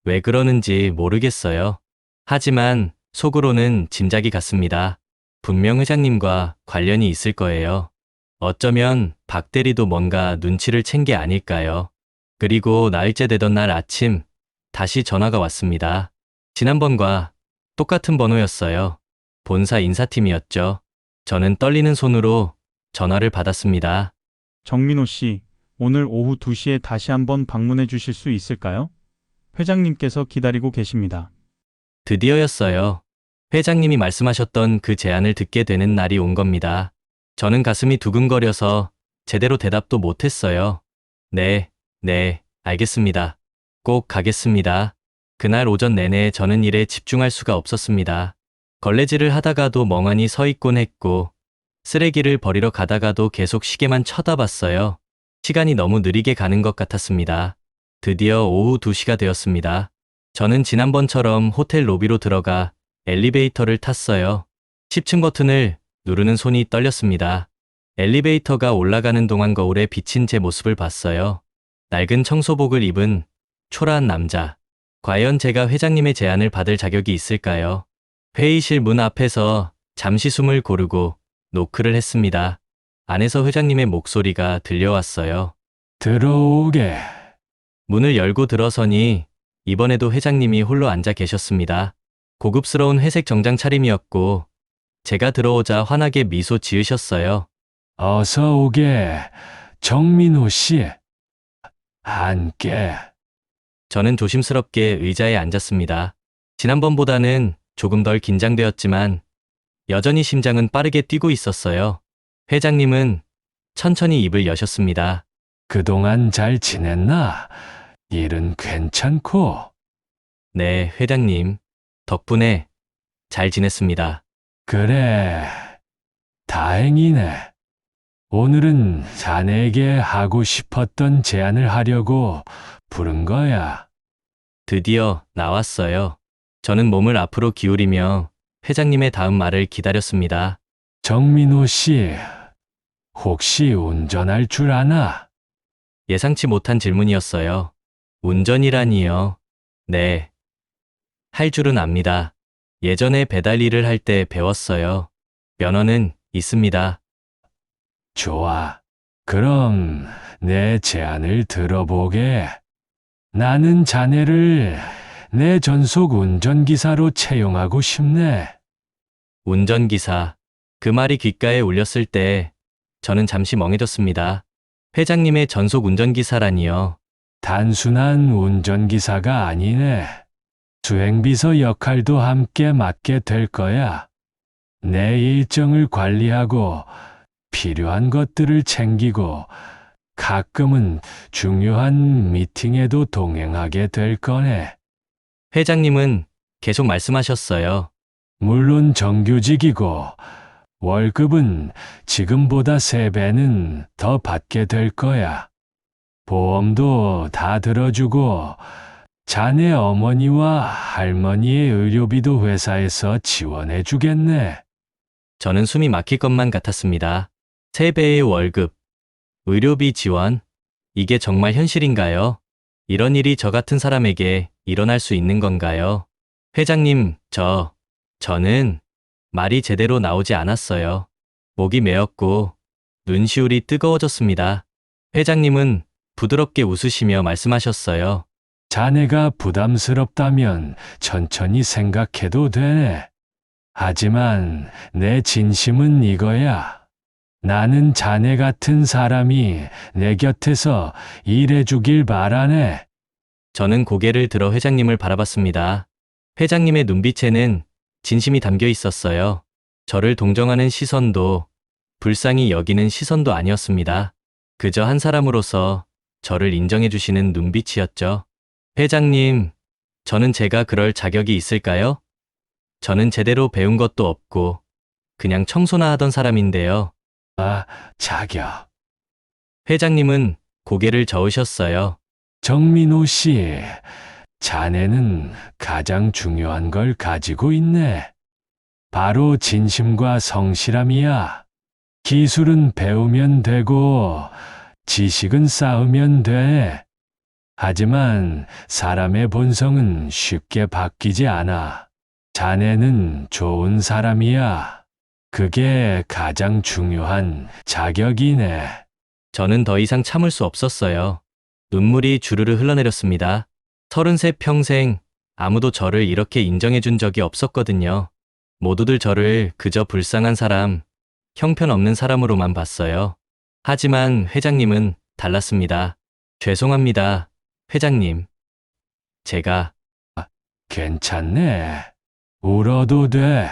왜 그러는지 모르겠어요. 하지만 속으로는 짐작이 갔습니다. 분명 회장님과 관련이 있을 거예요. 어쩌면 박 대리도 뭔가 눈치를 챈 게 아닐까요? 그리고 나흘째 되던 날 아침 다시 전화가 왔습니다. 지난번과 똑같은 번호였어요. 본사 인사팀이었죠. 저는 떨리는 손으로 전화를 받았습니다. 정민호 씨, 오늘 오후 2시에 다시 한번 방문해 주실 수 있을까요? 회장님께서 기다리고 계십니다. 드디어였어요. 회장님이 말씀하셨던 그 제안을 듣게 되는 날이 온 겁니다. 저는 가슴이 두근거려서 제대로 대답도 못했어요. 네, 알겠습니다. 꼭 가겠습니다. 그날 오전 내내 저는 일에 집중할 수가 없었습니다. 걸레질을 하다가도 멍하니 서 있곤 했고, 쓰레기를 버리러 가다가도 계속 시계만 쳐다봤어요. 시간이 너무 느리게 가는 것 같았습니다. 드디어 오후 2시가 되었습니다. 저는 지난번처럼 호텔 로비로 들어가 엘리베이터를 탔어요. 10층 버튼을 누르는 손이 떨렸습니다. 엘리베이터가 올라가는 동안 거울에 비친 제 모습을 봤어요. 낡은 청소복을 입은 초라한 남자. 과연 제가 회장님의 제안을 받을 자격이 있을까요? 회의실 문 앞에서 잠시 숨을 고르고 노크를 했습니다. 안에서 회장님의 목소리가 들려왔어요. 들어오게. 문을 열고 들어서니 이번에도 회장님이 홀로 앉아 계셨습니다. 고급스러운 회색 정장 차림이었고 제가 들어오자 환하게 미소 지으셨어요. 어서 오게. 정민호 씨. 앉게. 저는 조심스럽게 의자에 앉았습니다. 지난번보다는 조금 덜 긴장되었지만 여전히 심장은 빠르게 뛰고 있었어요. 회장님은 천천히 입을 여셨습니다. 그동안 잘 지냈나? 일은 괜찮고. 네, 회장님. 덕분에 잘 지냈습니다. 그래. 다행이네. 오늘은 자네에게 하고 싶었던 제안을 하려고 부른 거야. 드디어 나왔어요. 저는 몸을 앞으로 기울이며 회장님의 다음 말을 기다렸습니다. 정민호 씨, 혹시 운전할 줄 아나? 예상치 못한 질문이었어요. 운전이라니요. 네. 할 줄은 압니다. 예전에 배달 일을 할 때 배웠어요. 면허는 있습니다. 좋아. 그럼 내 제안을 들어보게. 나는 자네를 내 전속 운전기사로 채용하고 싶네. 운전기사. 그 말이 귓가에 울렸을 때 저는 잠시 멍해졌습니다. 회장님의 전속 운전기사라니요. 단순한 운전기사가 아니네. 수행비서 역할도 함께 맡게 될 거야. 내 일정을 관리하고 필요한 것들을 챙기고 가끔은 중요한 미팅에도 동행하게 될 거네. 회장님은 계속 말씀하셨어요. 물론 정규직이고 월급은 지금보다 3배는 더 받게 될 거야. 보험도 다 들어주고 자네 어머니와 할머니의 의료비도 회사에서 지원해 주겠네. 저는 숨이 막힐 것만 같았습니다. 3배의 월급, 의료비 지원, 이게 정말 현실인가요? 이런 일이 저 같은 사람에게 일어날 수 있는 건가요? 회장님, 저는 말이 제대로 나오지 않았어요. 목이 메었고 눈시울이 뜨거워졌습니다. 회장님은 부드럽게 웃으시며 말씀하셨어요. 자네가 부담스럽다면 천천히 생각해도 되네. 하지만 내 진심은 이거야. 나는 자네 같은 사람이 내 곁에서 일해주길 바라네. 저는 고개를 들어 회장님을 바라봤습니다. 회장님의 눈빛에는 진심이 담겨 있었어요. 저를 동정하는 시선도 불쌍히 여기는 시선도 아니었습니다. 그저 한 사람으로서 저를 인정해 주시는 눈빛이었죠. 회장님, 저는 제가 그럴 자격이 있을까요? 저는 제대로 배운 것도 없고 그냥 청소나 하던 사람인데요. 자격. 회장님은 고개를 저으셨어요. 정민호 씨, 자네는 가장 중요한 걸 가지고 있네. 바로 진심과 성실함이야. 기술은 배우면 되고, 지식은 쌓으면 돼. 하지만 사람의 본성은 쉽게 바뀌지 않아. 자네는 좋은 사람이야. 그게 가장 중요한 자격이네. 저는 더 이상 참을 수 없었어요. 눈물이 주르르 흘러내렸습니다. 33 평생 아무도 저를 이렇게 인정해 준 적이 없었거든요. 모두들 저를 그저 불쌍한 사람, 형편없는 사람으로만 봤어요. 하지만 회장님은 달랐습니다. 죄송합니다, 회장님. 제가 괜찮네. 울어도 돼.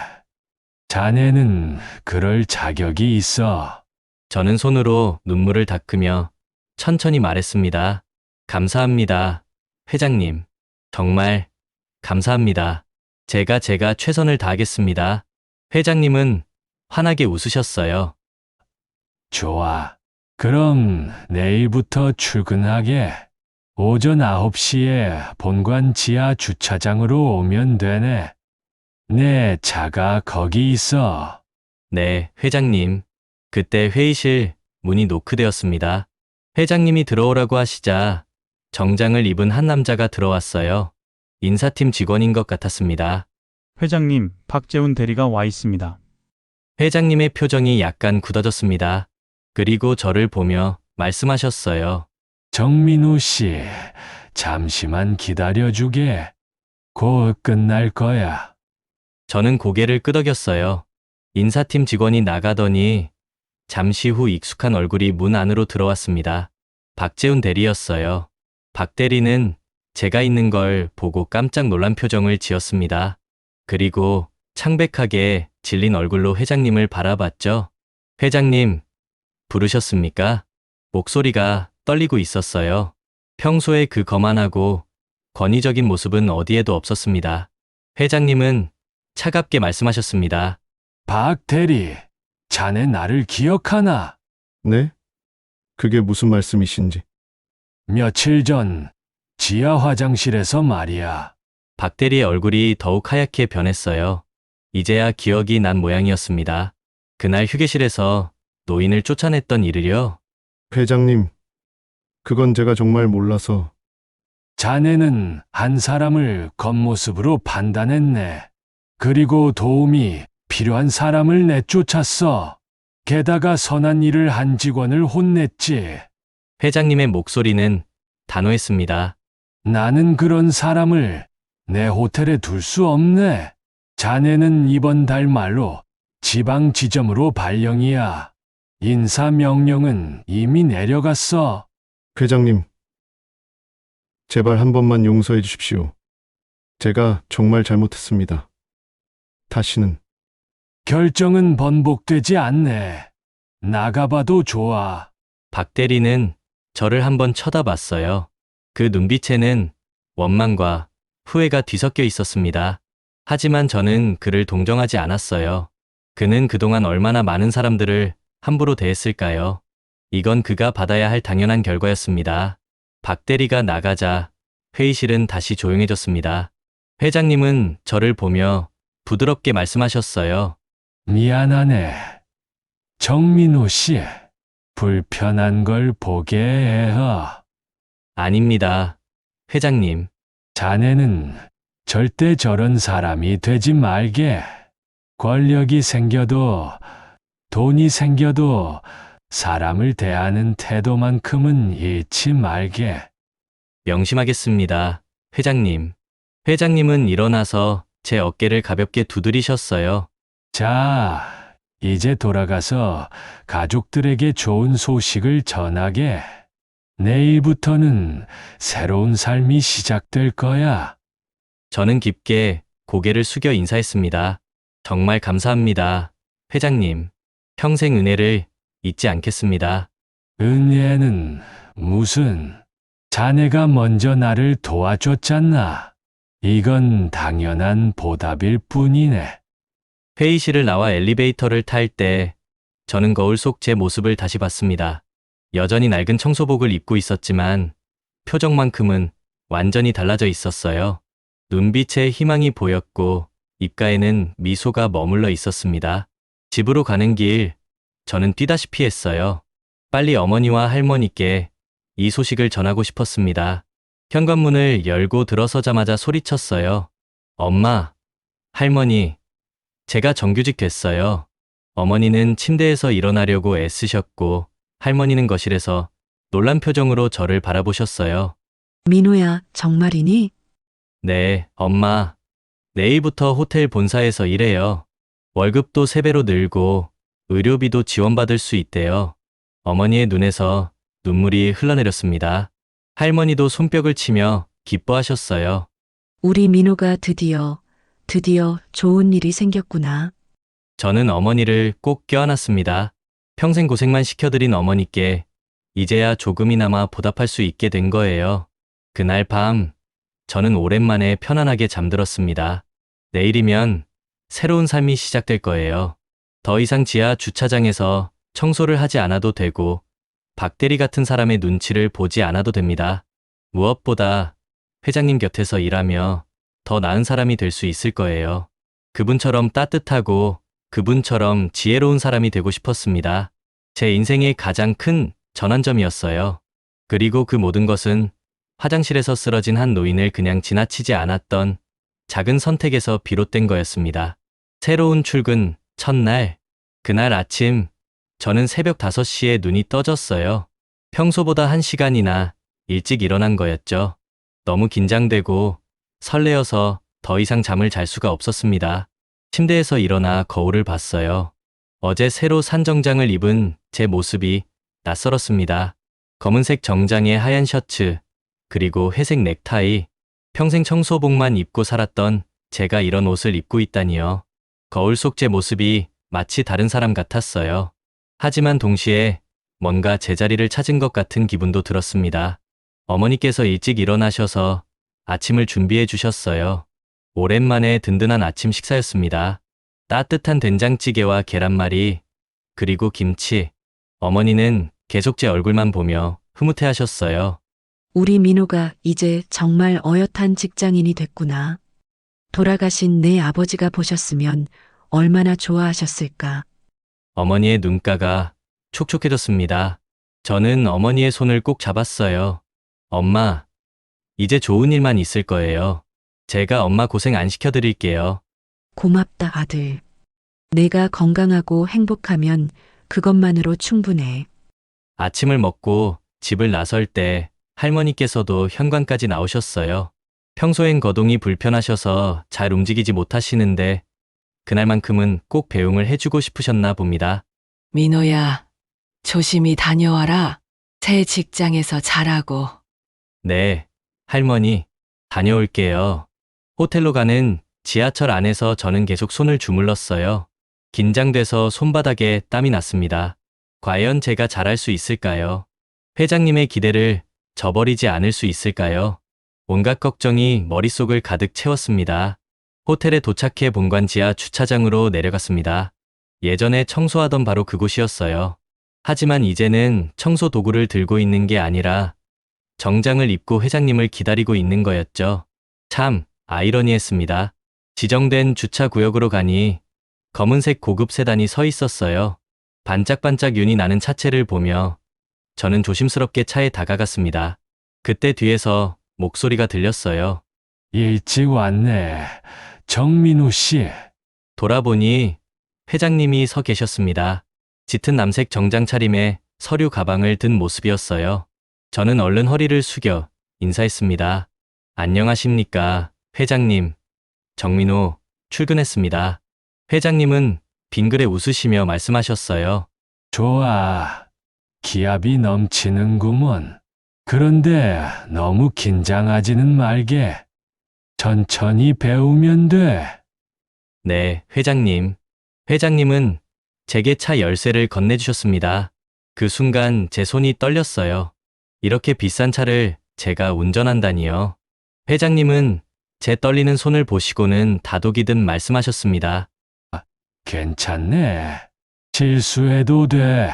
자네는 그럴 자격이 있어. 저는 손으로 눈물을 닦으며 천천히 말했습니다. 감사합니다, 회장님. 정말 감사합니다. 제가 최선을 다하겠습니다. 회장님은 환하게 웃으셨어요. 좋아. 그럼 내일부터 출근하게. 오전 9시에 본관 지하 주차장으로 오면 되네. 내 차가 거기 있어. 네, 회장님. 그때 회의실 문이 노크되었습니다. 회장님이 들어오라고 하시자 정장을 입은 한 남자가 들어왔어요. 인사팀 직원인 것 같았습니다. 회장님, 박재훈 대리가 와 있습니다. 회장님의 표정이 약간 굳어졌습니다. 그리고 저를 보며 말씀하셨어요. 정민우 씨, 잠시만 기다려주게. 곧 끝날 거야. 저는 고개를 끄덕였어요. 인사팀 직원이 나가더니 잠시 후 익숙한 얼굴이 문 안으로 들어왔습니다. 박재훈 대리였어요. 박 대리는 제가 있는 걸 보고 깜짝 놀란 표정을 지었습니다. 그리고 창백하게 질린 얼굴로 회장님을 바라봤죠. 회장님, 부르셨습니까? 목소리가 떨리고 있었어요. 평소에 그 거만하고 권위적인 모습은 어디에도 없었습니다. 회장님은 차갑게 말씀하셨습니다. 박 대리, 자네 나를 기억하나? 네? 그게 무슨 말씀이신지. 며칠 전 지하 화장실에서 말이야. 박 대리의 얼굴이 더욱 하얗게 변했어요. 이제야 기억이 난 모양이었습니다. 그날 휴게실에서 노인을 쫓아냈던 일을요. 회장님, 그건 제가 정말 몰라서. 자네는 한 사람을 겉모습으로 판단했네. 그리고 도움이 필요한 사람을 내쫓았어. 게다가 선한 일을 한 직원을 혼냈지. 회장님의 목소리는 단호했습니다. 나는 그런 사람을 내 호텔에 둘 수 없네. 자네는 이번 달 말로 지방 지점으로 발령이야. 인사 명령은 이미 내려갔어. 회장님, 제발 한 번만 용서해 주십시오. 제가 정말 잘못했습니다. 다시는. 결정은 번복되지 않네. 나가봐도 좋아. 박 대리는 저를 한번 쳐다봤어요. 그 눈빛에는 원망과 후회가 뒤섞여 있었습니다. 하지만 저는 그를 동정하지 않았어요. 그는 그동안 얼마나 많은 사람들을 함부로 대했을까요? 이건 그가 받아야 할 당연한 결과였습니다. 박 대리가 나가자 회의실은 다시 조용해졌습니다. 회장님은 저를 보며 부드럽게 말씀하셨어요. 미안하네. 정민호 씨, 불편한 걸 보게 해요. 아닙니다. 회장님, 자네는 절대 저런 사람이 되지 말게. 권력이 생겨도, 돈이 생겨도 사람을 대하는 태도만큼은 잃지 말게. 명심하겠습니다. 회장님. 회장님은 일어나서 제 어깨를 가볍게 두드리셨어요. 자, 이제 돌아가서 가족들에게 좋은 소식을 전하게. 내일부터는 새로운 삶이 시작될 거야. 저는 깊게 고개를 숙여 인사했습니다. 정말 감사합니다. 회장님. 평생 은혜를 잊지 않겠습니다. 은혜는 무슨, 자네가 먼저 나를 도와줬잖아. 이건 당연한 보답일 뿐이네. 회의실을 나와 엘리베이터를 탈 때 저는 거울 속 제 모습을 다시 봤습니다. 여전히 낡은 청소복을 입고 있었지만 표정만큼은 완전히 달라져 있었어요. 눈빛에 희망이 보였고 입가에는 미소가 머물러 있었습니다. 집으로 가는 길, 저는 뛰다시피 했어요. 빨리 어머니와 할머니께 이 소식을 전하고 싶었습니다. 현관문을 열고 들어서자마자 소리쳤어요. 엄마, 할머니, 제가 정규직 됐어요. 어머니는 침대에서 일어나려고 애쓰셨고 할머니는 거실에서 놀란 표정으로 저를 바라보셨어요. 민호야, 정말이니? 네, 엄마. 내일부터 호텔 본사에서 일해요. 월급도 3배로 늘고 의료비도 지원받을 수 있대요. 어머니의 눈에서 눈물이 흘러내렸습니다. 할머니도 손뼉을 치며 기뻐하셨어요. 우리 민호가 드디어 좋은 일이 생겼구나. 저는 어머니를 꼭 껴안았습니다. 평생 고생만 시켜드린 어머니께 이제야 조금이나마 보답할 수 있게 된 거예요. 그날 밤, 저는 오랜만에 편안하게 잠들었습니다. 내일이면 새로운 삶이 시작될 거예요. 더 이상 지하 주차장에서 청소를 하지 않아도 되고 박대리 같은 사람의 눈치를 보지 않아도 됩니다. 무엇보다 회장님 곁에서 일하며 더 나은 사람이 될 수 있을 거예요. 그분처럼 따뜻하고 그분처럼 지혜로운 사람이 되고 싶었습니다. 제 인생의 가장 큰 전환점이었어요. 그리고 그 모든 것은 화장실에서 쓰러진 한 노인을 그냥 지나치지 않았던 작은 선택에서 비롯된 거였습니다. 새로운 출근 첫날, 그날 아침, 저는 새벽 5시에 눈이 떠졌어요. 평소보다 1시간이나 일찍 일어난 거였죠. 너무 긴장되고 설레어서 더 이상 잠을 잘 수가 없었습니다. 침대에서 일어나 거울을 봤어요. 어제 새로 산 정장을 입은 제 모습이 낯설었습니다. 검은색 정장에 하얀 셔츠, 그리고 회색 넥타이, 평생 청소복만 입고 살았던 제가 이런 옷을 입고 있다니요. 거울 속 제 모습이 마치 다른 사람 같았어요. 하지만 동시에 뭔가 제자리를 찾은 것 같은 기분도 들었습니다. 어머니께서 일찍 일어나셔서 아침을 준비해 주셨어요. 오랜만에 든든한 아침 식사였습니다. 따뜻한 된장찌개와 계란말이, 그리고 김치. 어머니는 계속 제 얼굴만 보며 흐뭇해 하셨어요. 우리 민호가 이제 정말 어엿한 직장인이 됐구나. 돌아가신 내 아버지가 보셨으면 얼마나 좋아하셨을까. 어머니의 눈가가 촉촉해졌습니다. 저는 어머니의 손을 꼭 잡았어요. 엄마, 이제 좋은 일만 있을 거예요. 제가 엄마 고생 안 시켜드릴게요. 고맙다, 아들. 내가 건강하고 행복하면 그것만으로 충분해. 아침을 먹고 집을 나설 때 할머니께서도 현관까지 나오셨어요. 평소엔 거동이 불편하셔서 잘 움직이지 못하시는데 그날만큼은 꼭 배웅을 해주고 싶으셨나 봅니다. 민호야, 조심히 다녀와라. 새 직장에서 잘하고. 네, 할머니, 다녀올게요. 호텔로 가는 지하철 안에서 저는 계속 손을 주물렀어요. 긴장돼서 손바닥에 땀이 났습니다. 과연 제가 잘할 수 있을까요? 회장님의 기대를 저버리지 않을 수 있을까요? 온갖 걱정이 머릿속을 가득 채웠습니다. 호텔에 도착해 본관 지하 주차장으로 내려갔습니다. 예전에 청소하던 바로 그곳이었어요. 하지만 이제는 청소 도구를 들고 있는 게 아니라 정장을 입고 회장님을 기다리고 있는 거였죠. 참 아이러니했습니다. 지정된 주차 구역으로 가니 검은색 고급 세단이 서 있었어요. 반짝반짝 윤이 나는 차체를 보며 저는 조심스럽게 차에 다가갔습니다. 그때 뒤에서 목소리가 들렸어요. 일찍 왔네. 정민우 씨. 돌아보니 회장님이 서 계셨습니다. 짙은 남색 정장 차림에 서류 가방을 든 모습이었어요. 저는 얼른 허리를 숙여 인사했습니다. 안녕하십니까, 회장님. 정민우, 출근했습니다. 회장님은 빙그레 웃으시며 말씀하셨어요. 좋아. 기압이 넘치는구먼. 그런데 너무 긴장하지는 말게. 천천히 배우면 돼. 네, 회장님. 회장님은 제게 차 열쇠를 건네주셨습니다. 그 순간 제 손이 떨렸어요. 이렇게 비싼 차를 제가 운전한다니요. 회장님은 제 떨리는 손을 보시고는 다독이듯 말씀하셨습니다. 괜찮네. 실수해도 돼.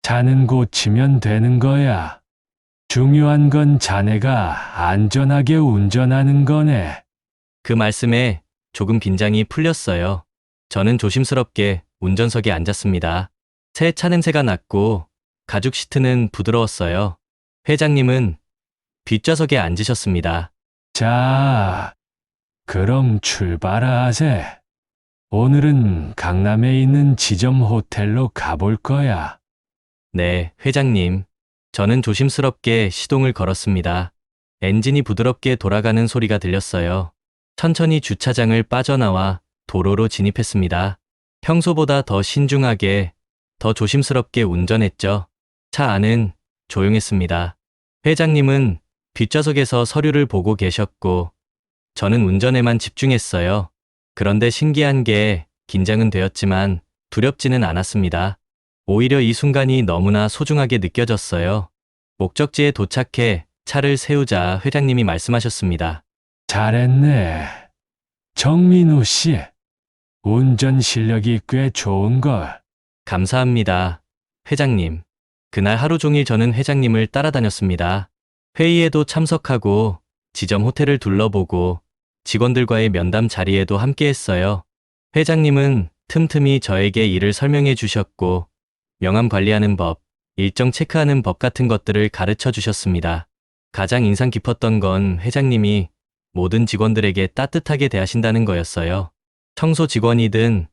자는 고치면 되는 거야. 중요한 건 자네가 안전하게 운전하는 거네. 그 말씀에 조금 긴장이 풀렸어요. 저는 조심스럽게 운전석에 앉았습니다. 새 차 냄새가 났고 가죽 시트는 부드러웠어요. 회장님은 뒷좌석에 앉으셨습니다. 자, 그럼 출발하세. 오늘은 강남에 있는 지점 호텔로 가볼 거야. 네, 회장님. 저는 조심스럽게 시동을 걸었습니다. 엔진이 부드럽게 돌아가는 소리가 들렸어요. 천천히 주차장을 빠져나와 도로로 진입했습니다. 평소보다 더 신중하게, 더 조심스럽게 운전했죠. 차 안은 조용했습니다. 회장님은 뒷좌석에서 서류를 보고 계셨고, 저는 운전에만 집중했어요. 그런데 신기한 게 긴장은 되었지만 두렵지는 않았습니다. 오히려 이 순간이 너무나 소중하게 느껴졌어요. 목적지에 도착해 차를 세우자 회장님이 말씀하셨습니다. 잘했네. 정민우 씨. 운전 실력이 꽤 좋은걸. 감사합니다, 회장님. 그날 하루 종일 저는 회장님을 따라다녔습니다. 회의에도 참석하고 지점 호텔을 둘러보고 직원들과의 면담 자리에도 함께했어요. 회장님은 틈틈이 저에게 일을 설명해 주셨고 명함 관리하는 법, 일정 체크하는 법 같은 것들을 가르쳐 주셨습니다. 가장 인상 깊었던 건 회장님이 모든 직원들에게 따뜻하게 대하신다는 거였어요. 청소 직원이든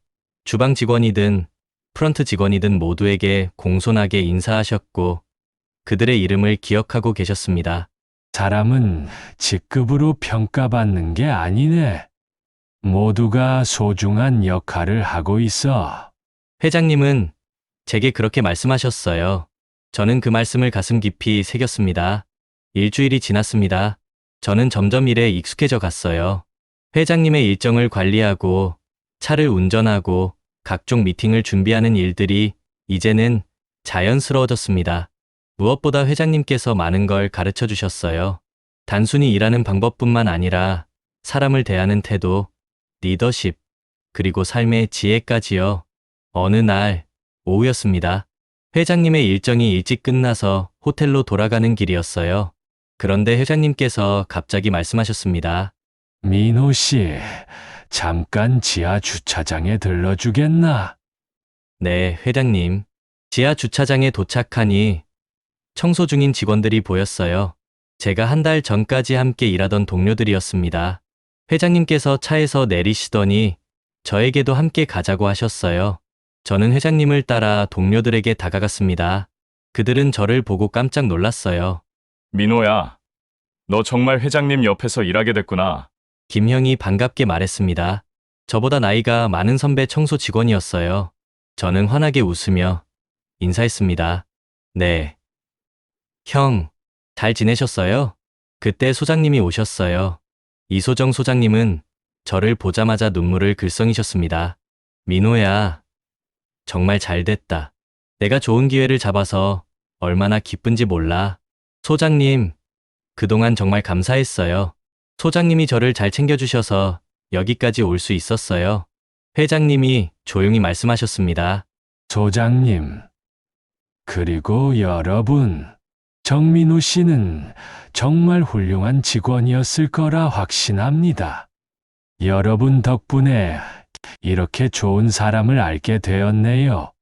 주방 직원이든 프런트 직원이든 모두에게 공손하게 인사하셨고 그들의 이름을 기억하고 계셨습니다. 사람은 직급으로 평가받는 게 아니네. 모두가 소중한 역할을 하고 있어. 회장님은 제게 그렇게 말씀하셨어요. 저는 그 말씀을 가슴 깊이 새겼습니다. 일주일이 지났습니다. 저는 점점 일에 익숙해져 갔어요. 회장님의 일정을 관리하고 차를 운전하고 각종 미팅을 준비하는 일들이 이제는 자연스러워졌습니다. 무엇보다 회장님께서 많은 걸 가르쳐 주셨어요. 단순히 일하는 방법뿐만 아니라 사람을 대하는 태도, 리더십, 그리고 삶의 지혜까지요. 어느 날 오후였습니다. 회장님의 일정이 일찍 끝나서 호텔로 돌아가는 길이었어요. 그런데 회장님께서 갑자기 말씀하셨습니다. 민호 씨, 잠깐 지하 주차장에 들러주겠나? 네, 회장님. 지하 주차장에 도착하니 청소 중인 직원들이 보였어요. 제가 한 달 전까지 함께 일하던 동료들이었습니다. 회장님께서 차에서 내리시더니 저에게도 함께 가자고 하셨어요. 저는 회장님을 따라 동료들에게 다가갔습니다. 그들은 저를 보고 깜짝 놀랐어요. 민호야, 너 정말 회장님 옆에서 일하게 됐구나. 김형이 반갑게 말했습니다. 저보다 나이가 많은 선배 청소 직원이었어요. 저는 환하게 웃으며 인사했습니다. 네. 형, 잘 지내셨어요? 그때 소장님이 오셨어요. 이소정 소장님은 저를 보자마자 눈물을 글썽이셨습니다. 민호야, 정말 잘 됐다. 내가 좋은 기회를 잡아서 얼마나 기쁜지 몰라. 소장님, 그동안 정말 감사했어요. 소장님이 저를 잘 챙겨주셔서 여기까지 올 수 있었어요. 회장님이 조용히 말씀하셨습니다. 소장님, 그리고 여러분, 정민호 씨는 정말 훌륭한 직원이었을 거라 확신합니다. 여러분 덕분에 이렇게 좋은 사람을 알게 되었네요.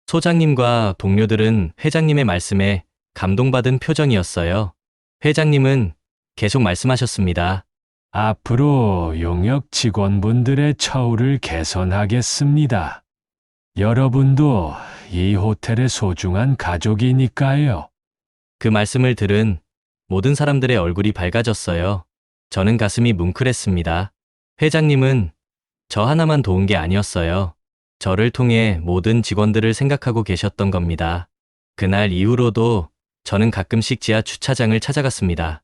소장님과 동료들은 회장님의 말씀에 감동받은 표정이었어요. 회장님은 계속 말씀하셨습니다. 앞으로 용역 직원분들의 처우를 개선하겠습니다. 여러분도 이 호텔의 소중한 가족이니까요. 그 말씀을 들은 모든 사람들의 얼굴이 밝아졌어요. 저는 가슴이 뭉클했습니다. 회장님은 저 하나만 도운 게 아니었어요. 저를 통해 모든 직원들을 생각하고 계셨던 겁니다. 그날 이후로도 저는 가끔씩 지하 주차장을 찾아갔습니다.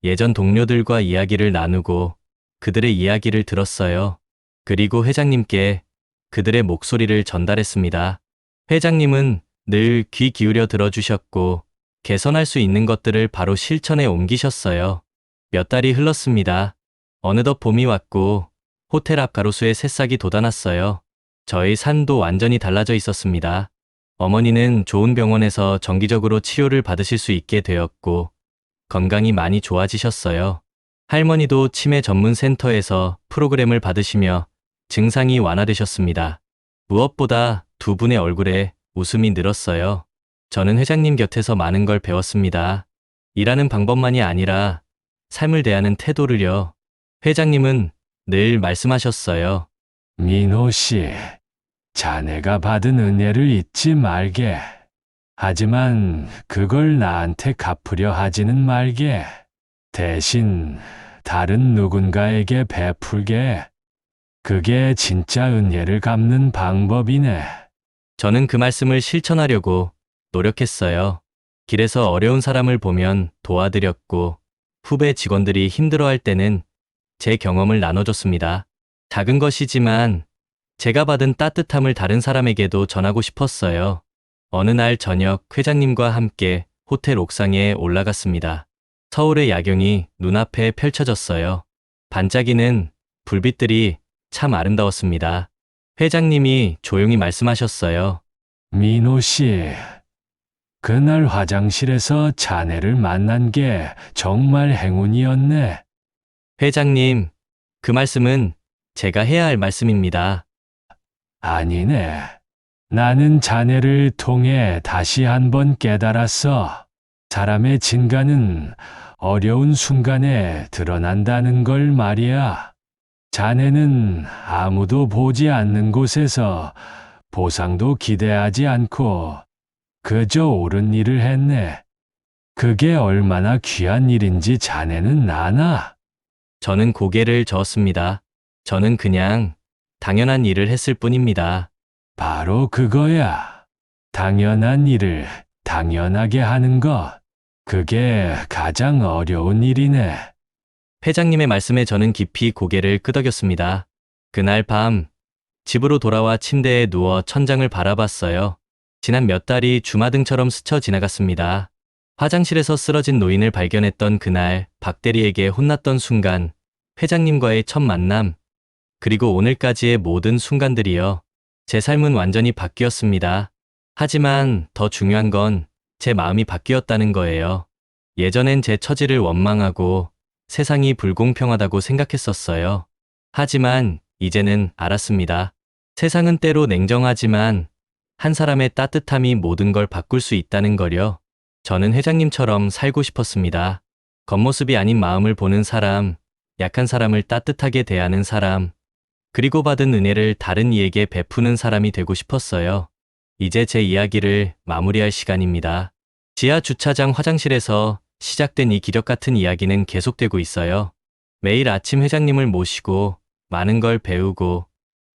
예전 동료들과 이야기를 나누고 그들의 이야기를 들었어요. 그리고 회장님께 그들의 목소리를 전달했습니다. 회장님은 늘 귀 기울여 들어주셨고 개선할 수 있는 것들을 바로 실천에 옮기셨어요. 몇 달이 흘렀습니다. 어느덧 봄이 왔고 호텔 앞 가로수에 새싹이 돋아났어요. 저희 삶도 완전히 달라져 있었습니다. 어머니는 좋은 병원에서 정기적으로 치료를 받으실 수 있게 되었고 건강이 많이 좋아지셨어요. 할머니도 치매 전문 센터에서 프로그램을 받으시며 증상이 완화되셨습니다. 무엇보다 두 분의 얼굴에 웃음이 늘었어요. 저는 회장님 곁에서 많은 걸 배웠습니다. 일하는 방법만이 아니라 삶을 대하는 태도를요. 회장님은 늘 말씀하셨어요. 민호 씨, 자네가 받은 은혜를 잊지 말게. 하지만 그걸 나한테 갚으려 하지는 말게. 대신 다른 누군가에게 베풀게. 그게 진짜 은혜를 갚는 방법이네. 저는 그 말씀을 실천하려고 노력했어요. 길에서 어려운 사람을 보면 도와드렸고 후배 직원들이 힘들어할 때는 제 경험을 나눠줬습니다. 작은 것이지만 제가 받은 따뜻함을 다른 사람에게도 전하고 싶었어요. 어느 날 저녁 회장님과 함께 호텔 옥상에 올라갔습니다. 서울의 야경이 눈앞에 펼쳐졌어요. 반짝이는 불빛들이 참 아름다웠습니다. 회장님이 조용히 말씀하셨어요. 민호 씨, 그날 화장실에서 자네를 만난 게 정말 행운이었네. 회장님, 그 말씀은 제가 해야 할 말씀입니다. 아니네. 나는 자네를 통해 다시 한번 깨달았어. 사람의 진가는 어려운 순간에 드러난다는 걸 말이야. 자네는 아무도 보지 않는 곳에서 보상도 기대하지 않고 그저 옳은 일을 했네. 그게 얼마나 귀한 일인지 자네는 아나? 저는 고개를 저었습니다. 저는 그냥 당연한 일을 했을 뿐입니다. 바로 그거야. 당연한 일을 당연하게 하는 것. 그게 가장 어려운 일이네. 회장님의 말씀에 저는 깊이 고개를 끄덕였습니다. 그날 밤 집으로 돌아와 침대에 누워 천장을 바라봤어요. 지난 몇 달이 주마등처럼 스쳐 지나갔습니다. 화장실에서 쓰러진 노인을 발견했던 그날, 박 대리에게 혼났던 순간, 회장님과의 첫 만남, 그리고 오늘까지의 모든 순간들이요. 제 삶은 완전히 바뀌었습니다. 하지만 더 중요한 건 제 마음이 바뀌었다는 거예요. 예전엔 제 처지를 원망하고 세상이 불공평하다고 생각했었어요. 하지만 이제는 알았습니다. 세상은 때로 냉정하지만 한 사람의 따뜻함이 모든 걸 바꿀 수 있다는 걸요. 저는 회장님처럼 살고 싶었습니다. 겉모습이 아닌 마음을 보는 사람, 약한 사람을 따뜻하게 대하는 사람, 그리고 받은 은혜를 다른 이에게 베푸는 사람이 되고 싶었어요. 이제 제 이야기를 마무리할 시간입니다. 지하 주차장 화장실에서 시작된 이 기적 같은 이야기는 계속되고 있어요. 매일 아침 회장님을 모시고 많은 걸 배우고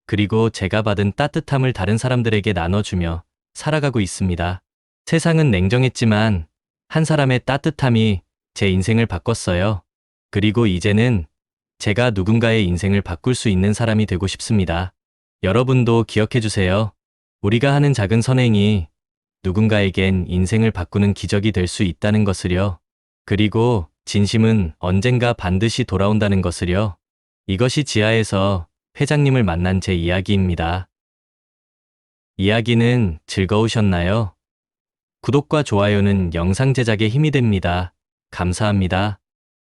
그리고 제가 받은 따뜻함을 다른 사람들에게 나눠주며 살아가고 있습니다. 세상은 냉정했지만 한 사람의 따뜻함이 제 인생을 바꿨어요. 그리고 이제는 제가 누군가의 인생을 바꿀 수 있는 사람이 되고 싶습니다. 여러분도 기억해 주세요. 우리가 하는 작은 선행이 누군가에겐 인생을 바꾸는 기적이 될 수 있다는 것을요. 그리고 진심은 언젠가 반드시 돌아온다는 것을요. 이것이 지하에서 회장님을 만난 제 이야기입니다. 이야기는 즐거우셨나요? 구독과 좋아요는 영상 제작에 힘이 됩니다. 감사합니다.